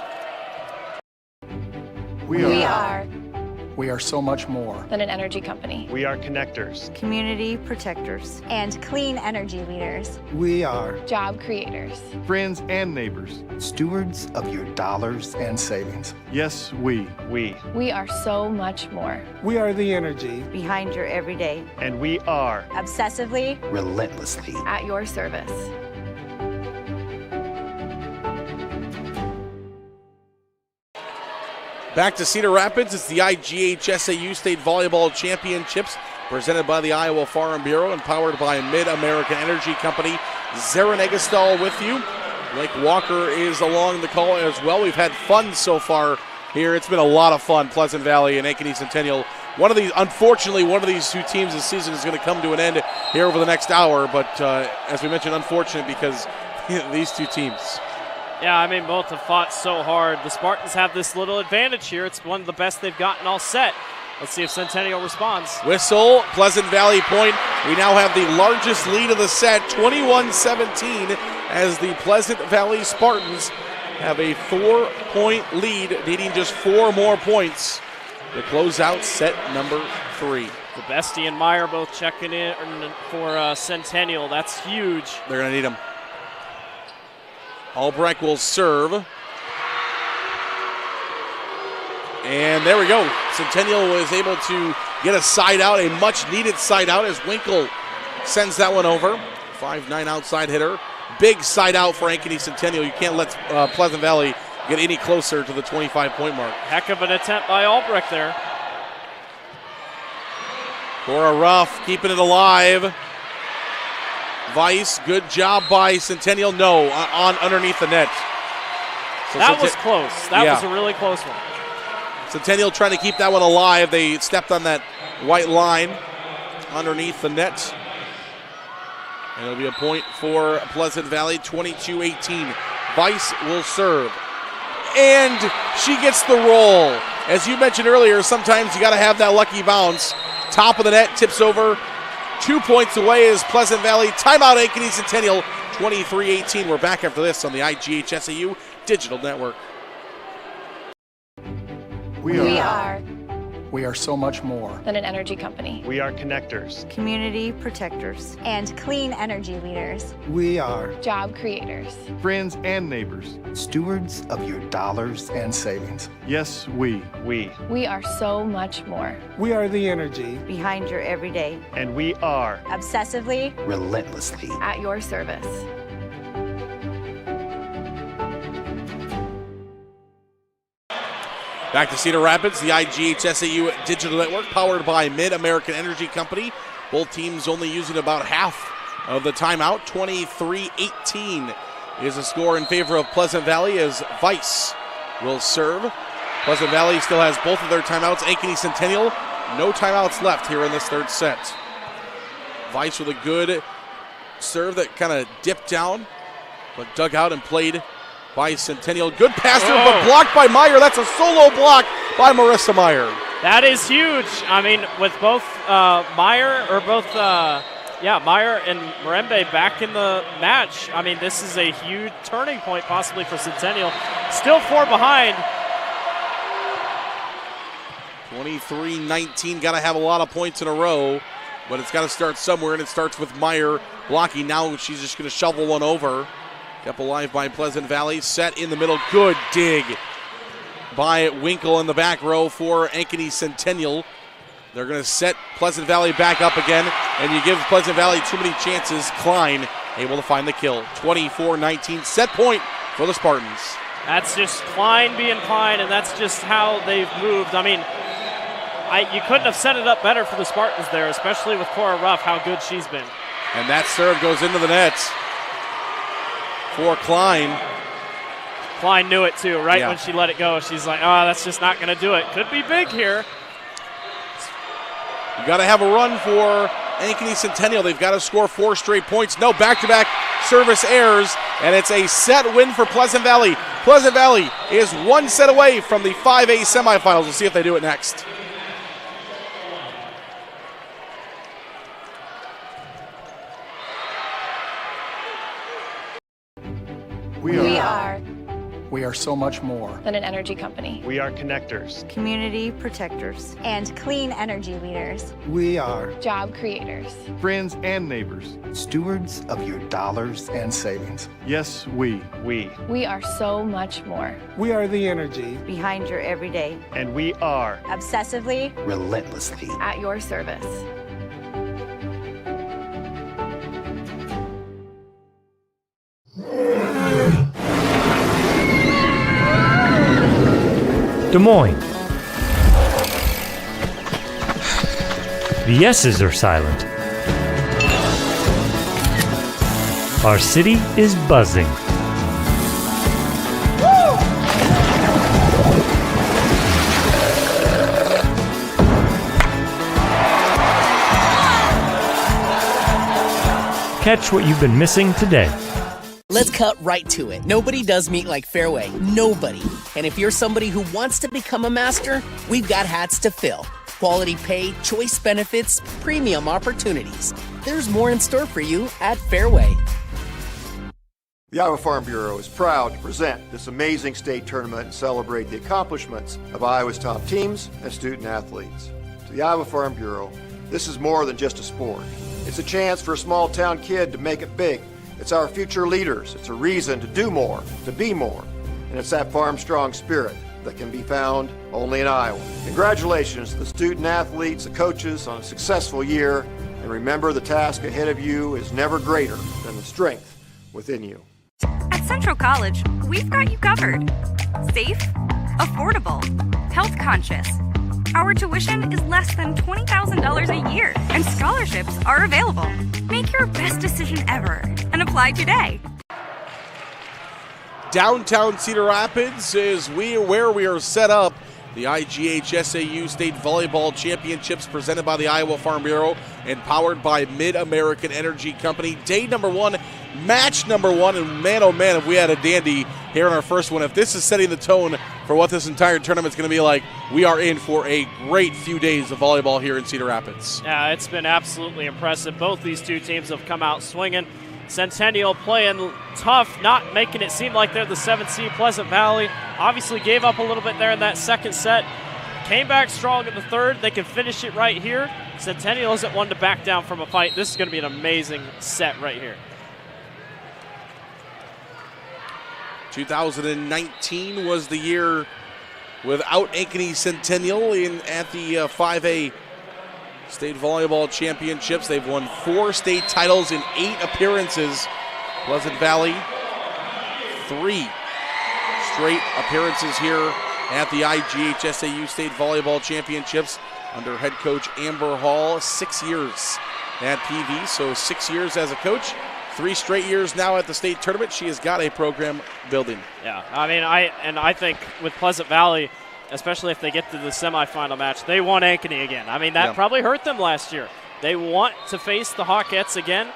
We are so much more than an energy company. We are connectors, community protectors, and clean energy leaders. We are job creators, friends and neighbors, stewards of your dollars and savings. Yes, we. We are so much more. We are the energy behind your everyday. And we are obsessively, relentlessly at your service. Back to Cedar Rapids. It's the IGHSAU State Volleyball Championships presented by the Iowa Farm Bureau and powered by Mid-American Energy Company. Zaren Eggestall with you. Blake Walker is along the call as well. We've had fun so far here. It's been a lot of fun. Pleasant Valley and Ankeny Centennial. Unfortunately, one of these two teams this season is going to come to an end here over the next hour. But as we mentioned, unfortunate because these two teams. Yeah, I mean, both have fought so hard. The Spartans have this little advantage here. It's one of the best they've gotten all set. Let's see if Centennial responds. Whistle, Pleasant Valley point. We now have the largest lead of the set, 21-17, as the Pleasant Valley Spartans have a 4-point lead, needing just 4 more points to close out set number 3. The Bestie and Meyer both checking in for Centennial. That's huge. They're going to need them. Albrecht will serve. And there we go. Centennial was able to get a side out, a much-needed side out as Winkle sends that one over. 5'9" outside hitter. Big side out for Ankeny Centennial. You can't let Pleasant Valley get any closer to the 25-point mark. Heck of an attempt by Albrecht there. Cora Ruff keeping it alive. Vice, good job by Centennial. No, on underneath the net. So that was close. That was a really close one. Centennial trying to keep that one alive. They stepped on that white line underneath the net. And it'll be a point for Pleasant Valley, 22-18. Vice will serve. And she gets the roll. As you mentioned earlier, sometimes you got to have that lucky bounce. Top of the net, tips over. 2 points away is Pleasant Valley. Timeout, Ankeny Centennial, 23-18. We're back after this on the IGHSAU Digital Network. We are We are so much more than an energy company. We are connectors. Community protectors. And clean energy leaders. We are Job creators. Friends and neighbors. Stewards of your dollars and savings. Yes, we. We are so much more. We are the energy Behind your everyday. And we are Obsessively. Relentlessly. At your service. Back to Cedar Rapids, the IGHSAU Digital Network powered by Mid-American Energy Company. Both teams only using about half of the timeout. 23-18 is the score in favor of Pleasant Valley as Vice will serve. Pleasant Valley still has both of their timeouts. Ankeny Centennial, no timeouts left here in this third set. Vice with a good serve that kind of dipped down, but dug out and played by Centennial. Good pass through, but blocked by Meyer. That's a solo block by Marissa Meyer. That is huge. I mean, with both Meyer and Marembe back in the match, I mean, this is a huge turning point possibly for Centennial. Still 4 behind. 23-19, got to have a lot of points in a row, but it's got to start somewhere, and it starts with Meyer blocking. Now she's just going to shovel one over. Kept alive by Pleasant Valley. Set in the middle. Good dig by Winkle in the back row for Ankeny Centennial. They're going to set Pleasant Valley back up again, and you give Pleasant Valley too many chances. Klein able to find the kill. 24-19, set point for the Spartans. That's just Klein being Klein, and that's just how they've moved. I mean, you couldn't have set it up better for the Spartans there, especially with Cora Ruff, how good she's been. And that serve goes into the net for Klein. Klein knew it too, right when she let it go. She's like, oh, that's just not going to do it. Could be big here. You got to have a run for Ankeny Centennial. They've got to score 4 straight points. No, back-to-back service errors, and it's a set win for Pleasant Valley. Pleasant Valley is 1 set away from the 5A semifinals. We'll see if they do it next. We are so much more than an energy company. We are connectors. Community protectors. And clean energy leaders. We are Job creators. Friends and neighbors. Stewards of your dollars and savings. Yes, we. We are so much more. We are the energy Behind your everyday. And we are Obsessively. Relentlessly. At your service. Des Moines. The yeses are silent. Our city is buzzing. Catch what you've been missing today. Let's cut right to it. Nobody does meet like Fairway. Nobody. And if you're somebody who wants to become a master, we've got hats to fill. Quality pay, choice benefits, premium opportunities. There's more in store for you at Fairway. The Iowa Farm Bureau is proud to present this amazing state tournament and celebrate the accomplishments of Iowa's top teams and student athletes. To the Iowa Farm Bureau, this is more than just a sport. It's a chance for a small town kid to make it big. It's our future leaders. It's a reason to do more, to be more. And it's that farm strong spirit that can be found only in Iowa. Congratulations to the student athletes, the coaches on a successful year. And remember, the task ahead of you is never greater than the strength within you. At Central College, we've got you covered. Safe, affordable, health conscious. Our tuition is less than $20,000 a year, and scholarships are available. Make your best decision ever and apply today. Downtown Cedar Rapids is where we are set up. The IGHSAU State Volleyball Championships presented by the Iowa Farm Bureau and powered by Mid-American Energy Company. Day number 1, match number 1, and man, oh man, if we had a dandy here in our first one. If this is setting the tone for what this entire tournament's going to be like, we are in for a great few days of volleyball here in Cedar Rapids. Yeah, it's been absolutely impressive. Both these two teams have come out swinging. Centennial playing tough, not making it seem like they're the 7th seed. Pleasant Valley obviously gave up a little bit there in that second set, came back strong in the third. They can finish it right here. Centennial isn't one to back down from a fight. This is going to be an amazing set right here. 2019 was the year without Ankeny Centennial at the 5A State Volleyball Championships. They've won 4 state titles in 8 appearances. Pleasant Valley, 3 straight appearances here at the IGHSAU State Volleyball Championships under head coach Amber Hall. 6 years at PV, so 6 years as a coach. 3 straight years now at the state tournament. She has got a program building. Yeah, I mean, I think with Pleasant Valley, especially if they get to the semifinal match, they want Ankeny again. I mean, that probably hurt them last year. They want to face the Hawkettes again.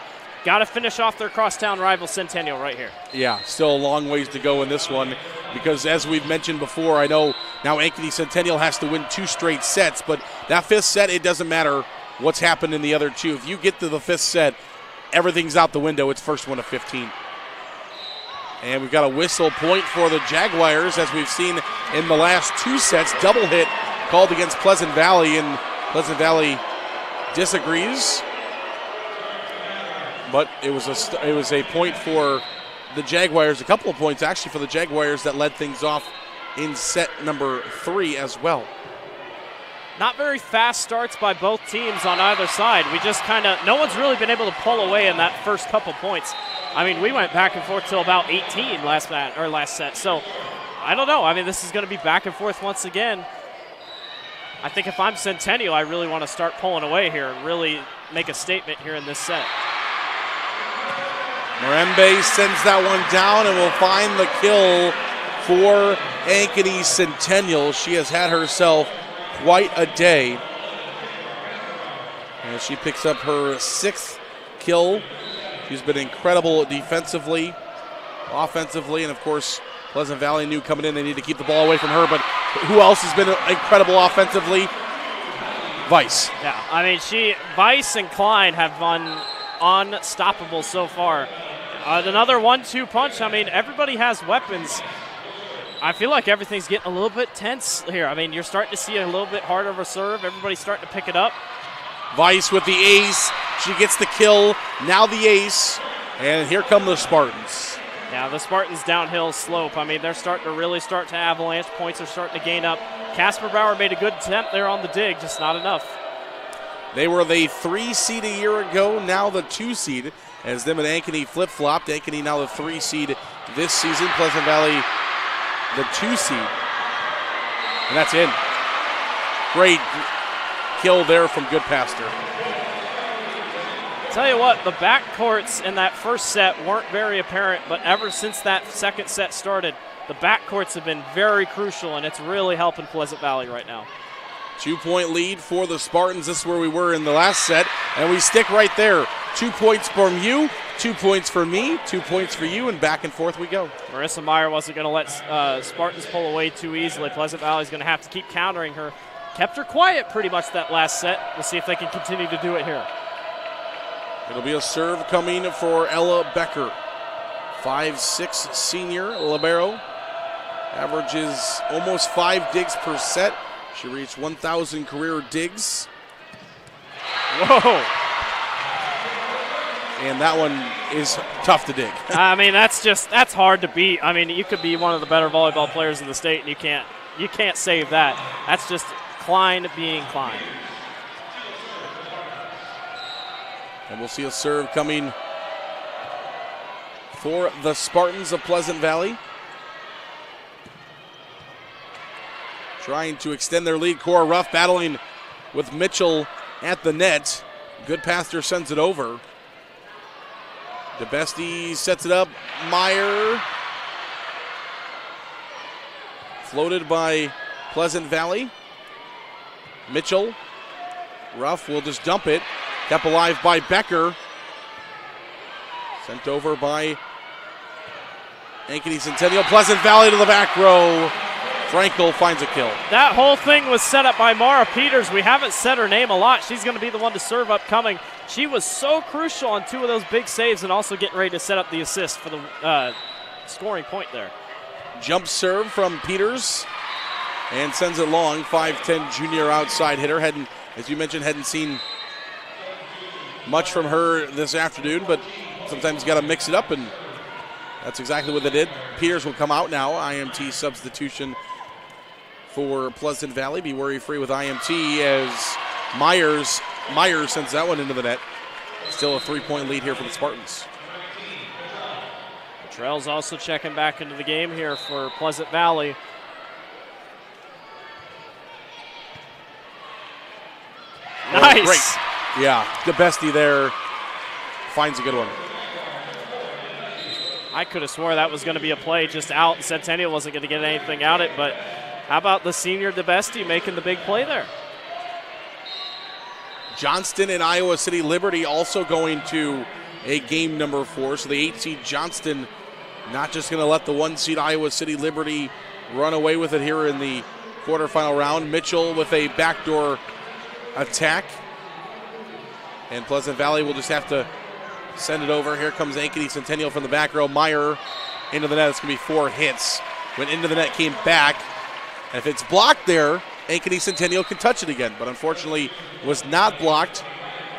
Got to finish off their crosstown rival Centennial right here. Yeah, still a long ways to go in this one because as we've mentioned before, I know now Ankeny Centennial has to win 2 straight sets, but that 5th set, it doesn't matter what's happened in the other 2. If you get to the 5th set, everything's out the window. It's first one of 15. And we've got a whistle point for the Jaguars, as we've seen in the last 2 sets. Double hit called against Pleasant Valley, and Pleasant Valley disagrees. But it was a point for the Jaguars, a couple of points actually for the Jaguars that led things off in set number 3 as well. Not very fast starts by both teams on either side. We just no one's really been able to pull away in that first couple points. I mean, we went back and forth till about 18 last set. So, I don't know. I mean, this is going to be back and forth once again. I think if I'm Centennial, I really want to start pulling away here and really make a statement here in this set. Morembe sends that one down and will find the kill for Ankeny Centennial. She has had herself quite a day. And she picks up her 6th kill. She's been incredible defensively, offensively, and of course, Pleasant Valley knew coming in they need to keep the ball away from her, but who else has been incredible offensively? Vice. Yeah, I mean, Vice and Klein have been unstoppable so far. Another 1-2 punch. I mean, everybody has weapons. I feel like everything's getting a little bit tense here. I mean, you're starting to see a little bit harder of a serve. Everybody's starting to pick it up. Vice with the ace. She gets the kill. Now the ace. And here come the Spartans. Yeah, the Spartans downhill slope. I mean, they're starting to really start to avalanche. Points are starting to gain up. Casper Bauer made a good attempt there on the dig, just not enough. They were the 3 seed a year ago, now the 2 seed, as them and Ankeny flip-flopped. Ankeny now the 3 seed this season. Pleasant Valley the 2 seed. And that's in. Great kill there from Goodpaster. Tell you what, the backcourts in that first set weren't very apparent, but ever since that second set started, the backcourts have been very crucial, and it's really helping Pleasant Valley right now. 2-point lead for the Spartans. This is where we were in the last set, and we stick right there. 2 points from you, 2 points for me, 2 points for you, and back and forth we go. Marissa Meyer wasn't going to let Spartans pull away too easily. Pleasant Valley's going to have to keep countering her. Kept her quiet pretty much that last set. We'll see if they can continue to do it here. It'll be a serve coming for Ella Becker. 5'6" senior libero. Averages almost 5 digs per set. She reached 1,000 career digs. Whoa. And that one is tough to dig. I mean, that's hard to beat. I mean, you could be one of the better volleyball players in the state, and you can't save that. That's just Klein being Klein. And we'll see a serve coming for the Spartans of Pleasant Valley. Trying to extend their lead. Cora Ruff battling with Mitchell at the net. Goodpaster sends it over. DeBesti sets it up. Meyer. Floated by Pleasant Valley. Mitchell. Ruff will just dump it. Kept alive by Becker. Sent over by Ankeny Centennial. Pleasant Valley to the back row. Frankel finds a kill. That whole thing was set up by Mara Peters. We haven't said her name a lot. She's going to be the one to serve upcoming. She was so crucial on 2 of those big saves and also getting ready to set up the assist for the scoring point there. Jump serve from Peters. and sends it long. 5'10" junior outside hitter. As you mentioned, hadn't seen much from her this afternoon, but sometimes you got to mix it up, and that's exactly what they did. Peters will come out now. IMT substitution for Pleasant Valley. Be worry-free with IMT as Myers sends that one into the net. Still a 3-point lead here for the Spartans. Trell's also checking back into the game here for Pleasant Valley. Nice. Great. Yeah, the bestie there finds a good one. I could have swore that was going to be a play just out, and Centennial wasn't going to get anything out of it, but how about the senior DeBestie making the big play there? Johnston and Iowa City Liberty also going to a game number 4. So the 8-seed Johnston not just going to let the 1-seed Iowa City Liberty run away with it here in the quarterfinal round. Mitchell with a backdoor attack. And Pleasant Valley will just have to send it over. Here comes Ankeny Centennial from the back row. Meyer into the net. It's going to be 4 hits. Went into the net, came back. And if it's blocked there, Ankeny Centennial can touch it again. But unfortunately was not blocked.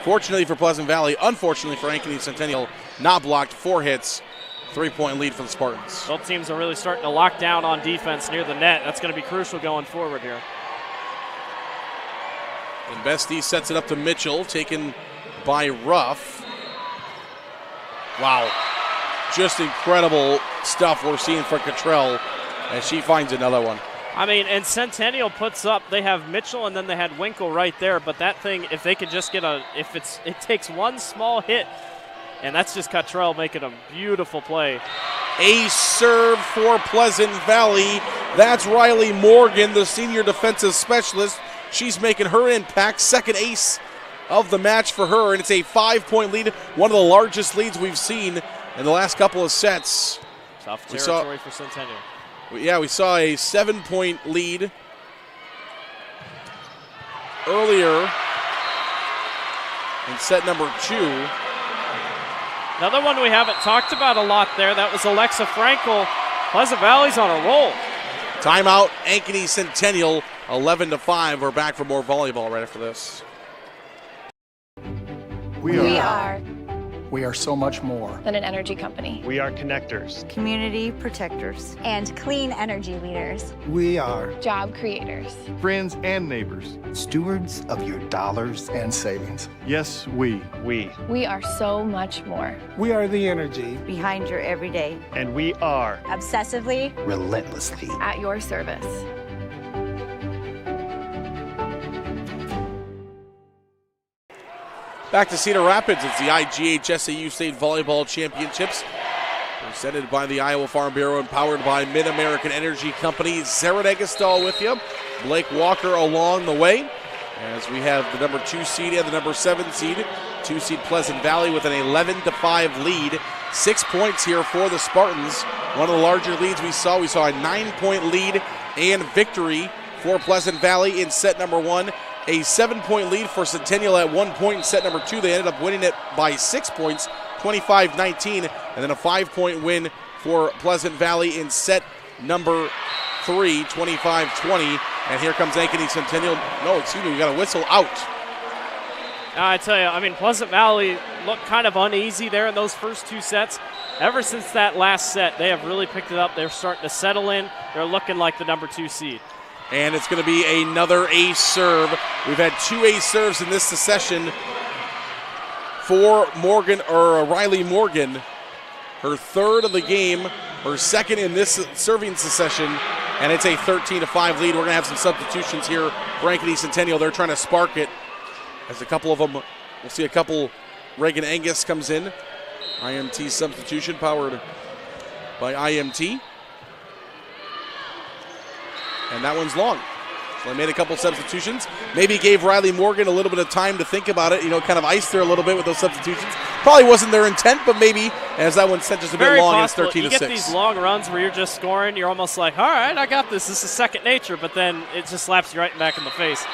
Fortunately for Pleasant Valley, unfortunately for Ankeny Centennial, not blocked. 4 hits, 3-point lead for the Spartans. Both teams are really starting to lock down on defense near the net. That's going to be crucial going forward here. And Bestie sets it up to Mitchell, taken by Ruff. Wow. Just incredible stuff we're seeing for Cottrell as she finds another one. I mean, and Centennial puts up, they have Mitchell and then they had Winkle right there, but that thing, if they could just get it takes one small hit, and that's just Cottrell making a beautiful play. Ace serve for Pleasant Valley. That's Riley Morgan, the senior defensive specialist. She's making her impact. Second ace of the match for her, and it's a 5-point lead, one of the largest leads we've seen in the last couple of sets. Tough territory for Centennial. Yeah, we saw a 7-point lead earlier in set number 2. Another one we haven't talked about a lot there, that was Alexa Frankel. Pleasant Valley's on a roll. Timeout, Ankeny Centennial, 11-5. We're back for more volleyball right after this. We are so much more than an energy company. We are connectors, community protectors, and clean energy leaders. We are job creators, friends and neighbors, stewards of your dollars and savings. Yes, we. We are so much more. We are the energy behind your everyday. And we are obsessively, relentlessly at your service. Back to Cedar Rapids. It's the IGHSAU State Volleyball Championships, presented by the Iowa Farm Bureau and powered by Mid-American Energy Company. Zara Negestal with you. Blake Walker along the way as we have the number 2 seed and the number 7 seed. 2-seed Pleasant Valley with an 11-5 lead. 6 points here for the Spartans. One of the larger leads we saw. We saw a 9-point lead and victory for Pleasant Valley in set number 1. A 7-point lead for Centennial at 1 point in set number 2. They ended up winning it by 6 points, 25-19, and then a 5-point win for Pleasant Valley in set number 3, 25-20. And here comes Ankeny Centennial. No, excuse me, we got a whistle out. I tell you, I mean, Pleasant Valley looked kind of uneasy there in those first 2 sets. Ever since that last set, they have really picked it up. They're starting to settle in. They're looking like the number 2 seed. And it's going to be another ace serve. We've had 2 ace serves in this session for Riley Morgan. Her 3rd of the game, her 2nd in this serving session, and it's a 13-5 lead. We're going to have some substitutions here for Ankeny Centennial. They're trying to spark it. As a couple of them, we'll see a couple. Reagan Angus comes in. IMT substitution powered by IMT. And that one's long. So they made a couple substitutions. Maybe gave Riley Morgan a little bit of time to think about it, kind of iced her a little bit with those substitutions. Probably wasn't their intent, but maybe as that one sent just a bit long, possible. It's 13-6. You get these long runs where you're just scoring, you're almost like, all right, I got this. This is second nature, but then it just slaps you right back in the face.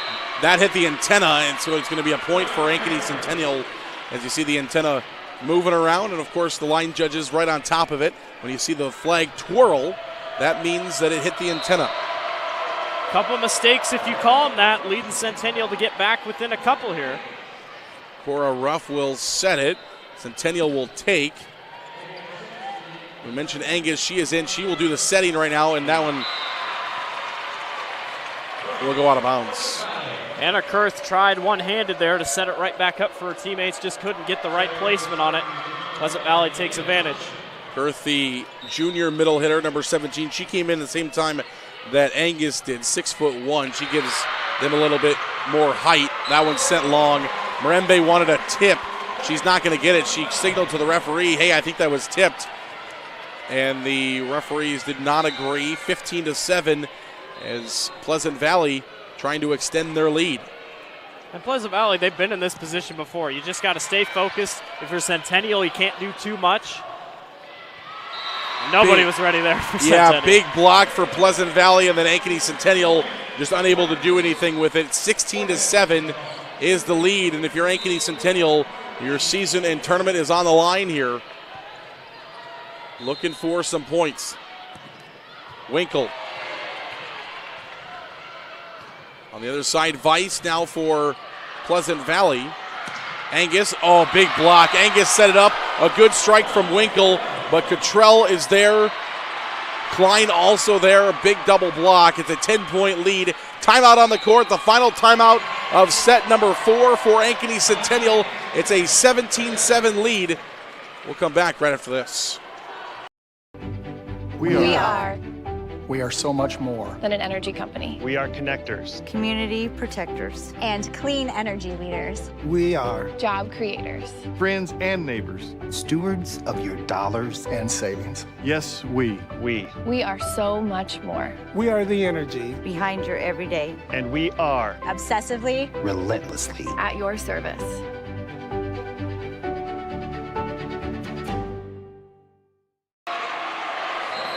That hit the antenna, and so it's going to be a point for Ankeny Centennial as you see the antenna moving around, and of course the line judges right on top of it. When you see the flag twirl, that means that it hit the antenna. Couple mistakes, if you call them that, leading Centennial to get back within a couple here. Cora Ruff will set it. Centennial will take. We mentioned Angus. She is in. She will do the setting right now, and that one will go out of bounds. Anna Kurth tried one-handed there to set it right back up for her teammates. Just couldn't get the right placement on it. Pleasant Valley takes advantage. Kurth, the junior middle hitter, number 17. She came in at the same time that Angus did, 6'1". She gives them a little bit more height. That one sent long. Marembe wanted a tip. She's not going to get it. She signaled to the referee, hey, I think that was tipped. And the referees did not agree. 15-7 as Pleasant Valley trying to extend their lead. And Pleasant Valley, they've been in this position before. You just got to stay focused. If you're Centennial, you can't do too much. Nobody was ready there for Centennial. Yeah, big block for Pleasant Valley, and then Ankeny Centennial just unable to do anything with it. 16-7 is the lead, and if you're Ankeny Centennial, your season and tournament is on the line here. Looking for some points. Winkle. On the other side, Weiss now for Pleasant Valley. Angus, oh, big block. Angus set it up. A good strike from Winkle, but Cottrell is there. Klein also there. A big double block. It's a 10-point lead. Timeout on the court. The final timeout of set number 4 for Ankeny Centennial. It's a 17-7 lead. We'll come back right after this. We are so much more than an energy company. We are connectors. Community protectors. And clean energy leaders. We are Job creators. Friends and neighbors. Stewards of your dollars and savings. Yes, we. We are so much more. We are the energy Behind your everyday. And we are Obsessively. Relentlessly. At your service.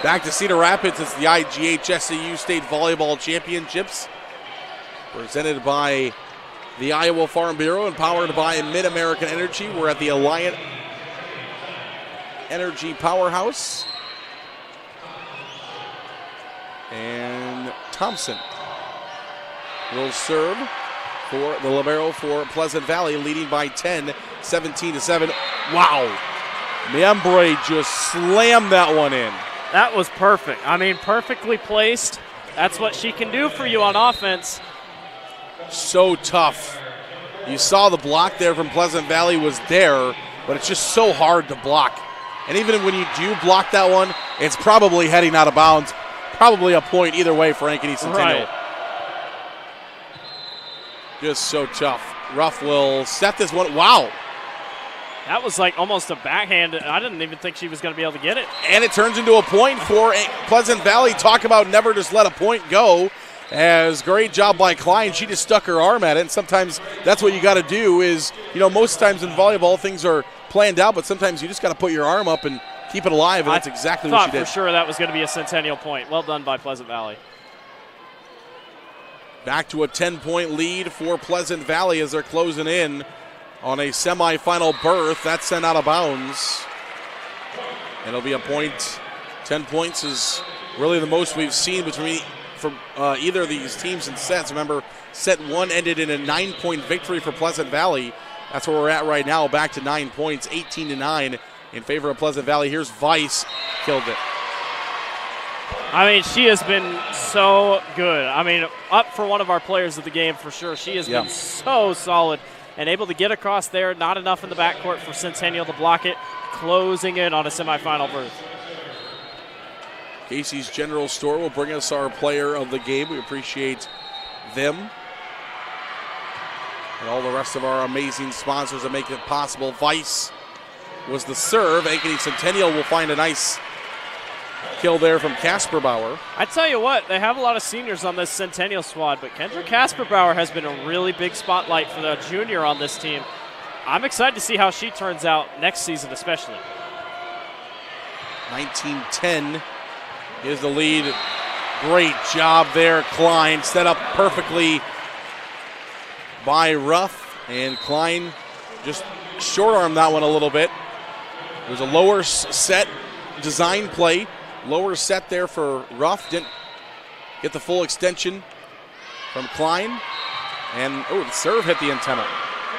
Back to Cedar Rapids. It's the IGHSAU State Volleyball Championships, presented by the Iowa Farm Bureau and powered by Mid-American Energy. We're at the Alliant Energy Powerhouse. And Thompson will serve for the libero for Pleasant Valley, leading by 10, 17-7. Wow. Miembre just slammed that one in. That was perfect. I mean, perfectly placed. That's what she can do for you on offense. So tough. You saw the block there from Pleasant Valley was there, but it's just so hard to block. And even when you do block that one, it's probably heading out of bounds. Probably a point either way for Ankeny Centennial. Right. Just so tough. Ruff will set this one. Wow. That was like almost a backhand. I didn't even think she was going to be able to get it. And it turns into a point for Pleasant Valley. Talk about never just let a point go. As great job by Klein. She just stuck her arm at it. And sometimes that's what you got to do is, you know, most times in volleyball things are planned out, but sometimes you just got to put your arm up and keep it alive, and that's exactly what she did. I thought for sure that was going to be a Centennial point. Well done by Pleasant Valley. Back to a 10-point lead for Pleasant Valley as they're closing in on a semifinal berth. That's sent out of bounds. And it'll be a point. 10 points is really the most we've seen from either of these teams in sets. Remember, set 1 ended in a 9-point victory for Pleasant Valley. That's where we're at right now, back to 9 points, 18-9 in favor of Pleasant Valley. Here's Weiss, killed it. I mean, she has been so good. I mean, up for one of our players of the game for sure. She has been so solid and able to get across there. Not enough in the backcourt for Centennial to block it, closing in on a semifinal berth. Casey's General Store will bring us our player of the game. We appreciate them and all the rest of our amazing sponsors that make it possible. Weiss was the serve. Ankeny Centennial will find a nice kill there from Kasperbauer. I tell you what, they have a lot of seniors on this Centennial squad, but Kendra Kasperbauer has been a really big spotlight for the junior on this team. I'm excited to see how she turns out next season especially. 19-10 is the lead. Great job there, Klein. Set up perfectly by Ruff, and Klein just short-armed that one a little bit. It was a lower set design play. Lower set there for Ruff. Didn't get the full extension from Klein. And, the serve hit the antenna.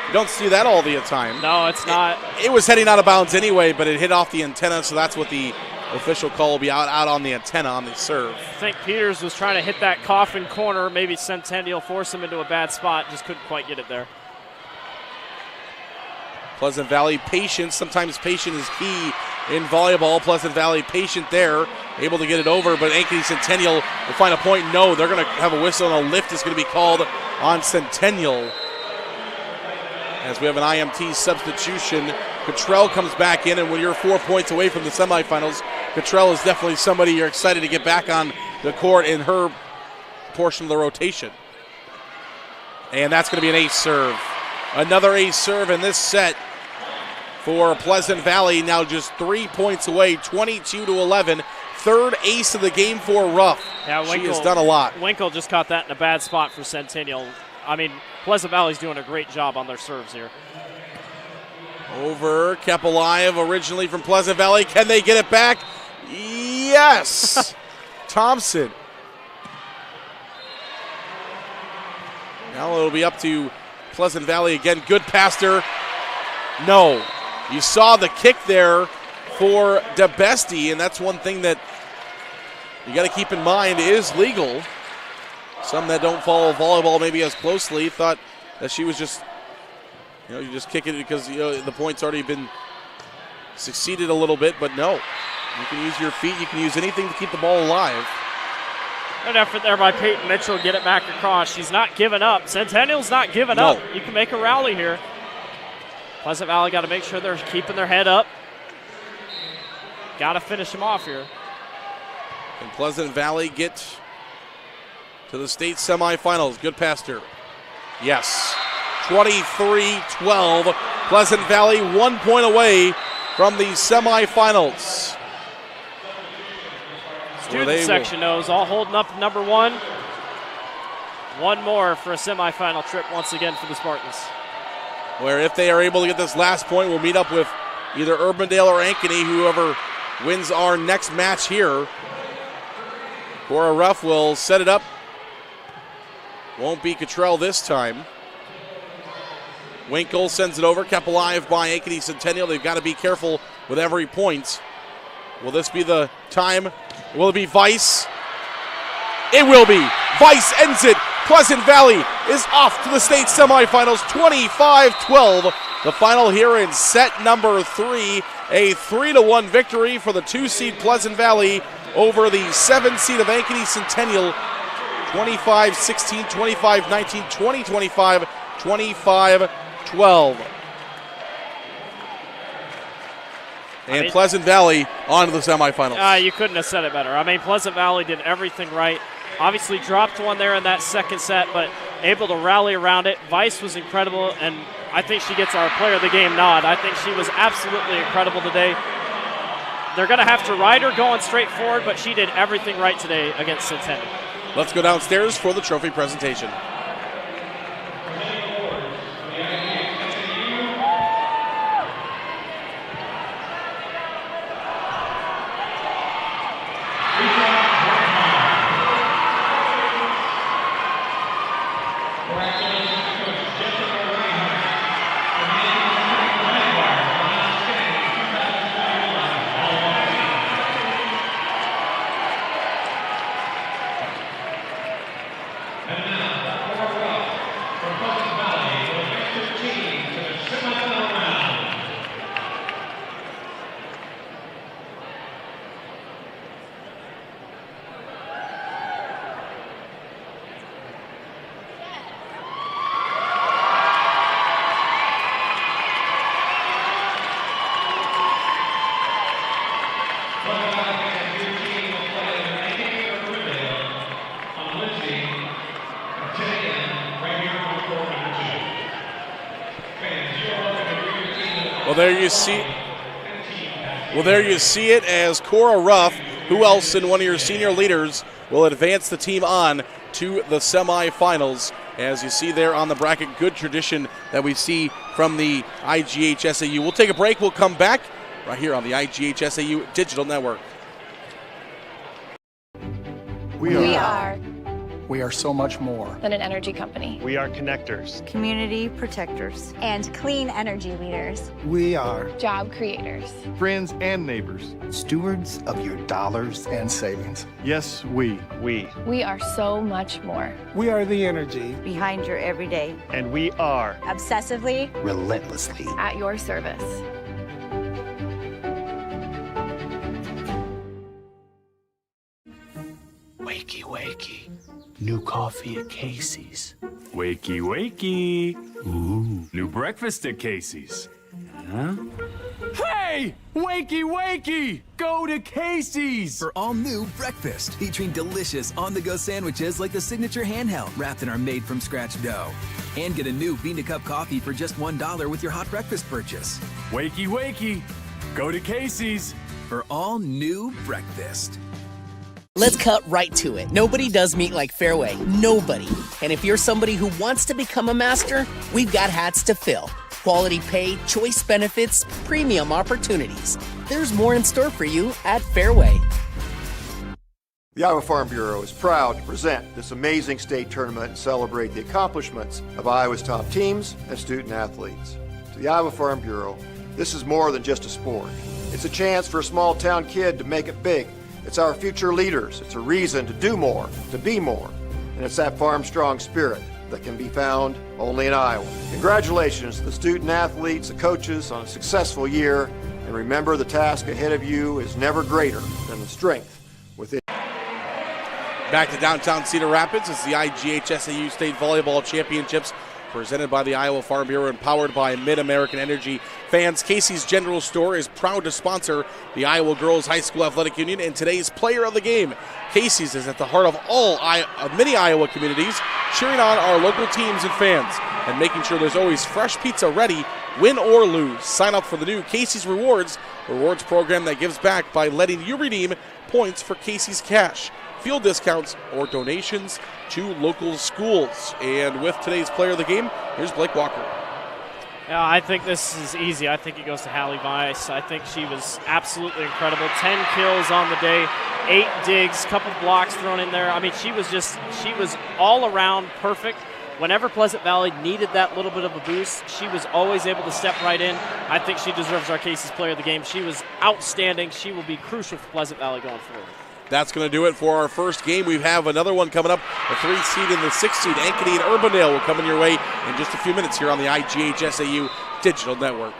You don't see that all the time. No, it's not. It was heading out of bounds anyway, but it hit off the antenna, so that's what the official call will be out on the antenna on the serve. I think Peters was trying to hit that coffin corner. Maybe Centennial forced him into a bad spot. Just couldn't quite get it there. Pleasant Valley patience. Sometimes patience is key in volleyball. Pleasant Valley patient there, able to get it over, but Ankeny Centennial will find a point. No, they're going to have a whistle, and a lift is going to be called on Centennial. As we have an IMT substitution, Cottrell comes back in, and when you're 4 points away from the semifinals, Cottrell is definitely somebody you're excited to get back on the court in her portion of the rotation. And that's going to be an ace serve. Another ace serve in this set for Pleasant Valley, now just 3 points away, 22-11. Third ace of the game for Ruff. Yeah, she has done a lot. Winkle just caught that in a bad spot for Centennial. I mean, Pleasant Valley's doing a great job on their serves here. Over Kepelaev, originally from Pleasant Valley. Can they get it back? Yes! Thompson. Now it'll be up to Pleasant Valley again. Good pass there. No. You saw the kick there for DeBesti, and that's one thing that you got to keep in mind is legal. Some that don't follow volleyball maybe as closely thought that she was just, you just kick it because the point's already been succeeded a little bit, but no. You can use your feet, you can use anything to keep the ball alive. Good effort there by Peyton Mitchell, get it back across. She's not giving up. Centennial's not giving up. You can make a rally here. Pleasant Valley got to make sure they're keeping their head up. Got to finish them off here. Can Pleasant Valley get to the state semifinals? Good pass here. Yes. 23-12. Pleasant Valley 1 point away from the semifinals. Student section knows, all holding up number one. One more for a semifinal trip once again for the Spartans. Where if they are able to get this last point, we'll meet up with either Urbandale or Ankeny, whoever wins our next match here. Cora Ruff will set it up. Won't be Cottrell this time. Winkle sends it over. Kept alive by Ankeny Centennial. They've got to be careful with every point. Will this be the time? Will it be Vice? It will be. Vice ends it. Pleasant Valley is off to the state semifinals, 25-12. The final here in set number 3. A 3-1 victory for the 2-seed Pleasant Valley over the 7-seed of Ankeny Centennial. 25-16, 25-19, 20-25, 25-12. And Pleasant Valley on to the semifinals. You couldn't have said it better. I mean, Pleasant Valley did everything right. Obviously dropped one there in that second set, but able to rally around it. Vice was incredible, and I think she gets our player of the game nod. I think she was absolutely incredible today. They're going to have to ride her going straight forward, but she did everything right today against Centennial. Let's go downstairs for the trophy presentation. Well, there you see it as Cora Ruff, who else in one of your senior leaders, will advance the team on to the semifinals. As you see there on the bracket, good tradition that we see from the IGHSAU. We'll take a break. We'll come back right here on the IGHSAU Digital Network. We are We are so much more than an energy company. We are connectors. Community protectors. And clean energy leaders. We are Job creators. Friends and neighbors. Stewards of your dollars and savings. Yes, we. We are so much more. We are the energy Behind your everyday. And we are Obsessively. Relentlessly. At your service. Wakey, wakey. New coffee at Casey's. Wakey, wakey. Ooh, new breakfast at Casey's. Huh? Hey! Wakey, wakey! Go to Casey's! For all new breakfast, featuring delicious on-the-go sandwiches like the signature handheld wrapped in our made-from-scratch dough. And get a new bean-to-cup coffee for just $1 with your hot breakfast purchase. Wakey, wakey! Go to Casey's! For all new breakfast. Let's cut right to it. Nobody does meat like Fairway. Nobody. And if you're somebody who wants to become a master, we've got hats to fill. Quality pay, choice benefits, premium opportunities. There's more in store for you at Fairway. The Iowa Farm Bureau is proud to present this amazing state tournament and celebrate the accomplishments of Iowa's top teams and student athletes. To the Iowa Farm Bureau, this is more than just a sport. It's a chance for a small town kid to make it big. It's our future leaders. It's a reason to do more, to be more. And it's that farm strong spirit that can be found only in Iowa. Congratulations to the student athletes, the coaches on a successful year. And remember, the task ahead of you is never greater than the strength within. Back to downtown Cedar Rapids. It's the IGHSAU State Volleyball Championships presented by the Iowa Farm Bureau and powered by Mid-American Energy. Fans, Casey's General Store is proud to sponsor the Iowa Girls High School Athletic Union and today's player of the game. Casey's is at the heart of many Iowa communities, cheering on our local teams and fans and making sure there's always fresh pizza ready, win or lose. Sign up for the new Casey's Rewards program that gives back by letting you redeem points for Casey's Cash, fuel discounts, or donations to local schools. And with today's player of the game, here's Blake Walker. Yeah, I think this is easy. I think it goes to Hallie Weiss. I think she was absolutely incredible. 10 kills on the day, 8 digs, couple blocks thrown in there. I mean, she was all around perfect. Whenever Pleasant Valley needed that little bit of a boost, she was always able to step right in. I think she deserves our Casey's player of the game. She was outstanding. She will be crucial for Pleasant Valley going forward. That's going to do it for our first game. We have another one coming up, a 3 seed and the 6 seed. Ankeny and Urbandale will come in your way in just a few minutes here on the IGHSAU Digital Network.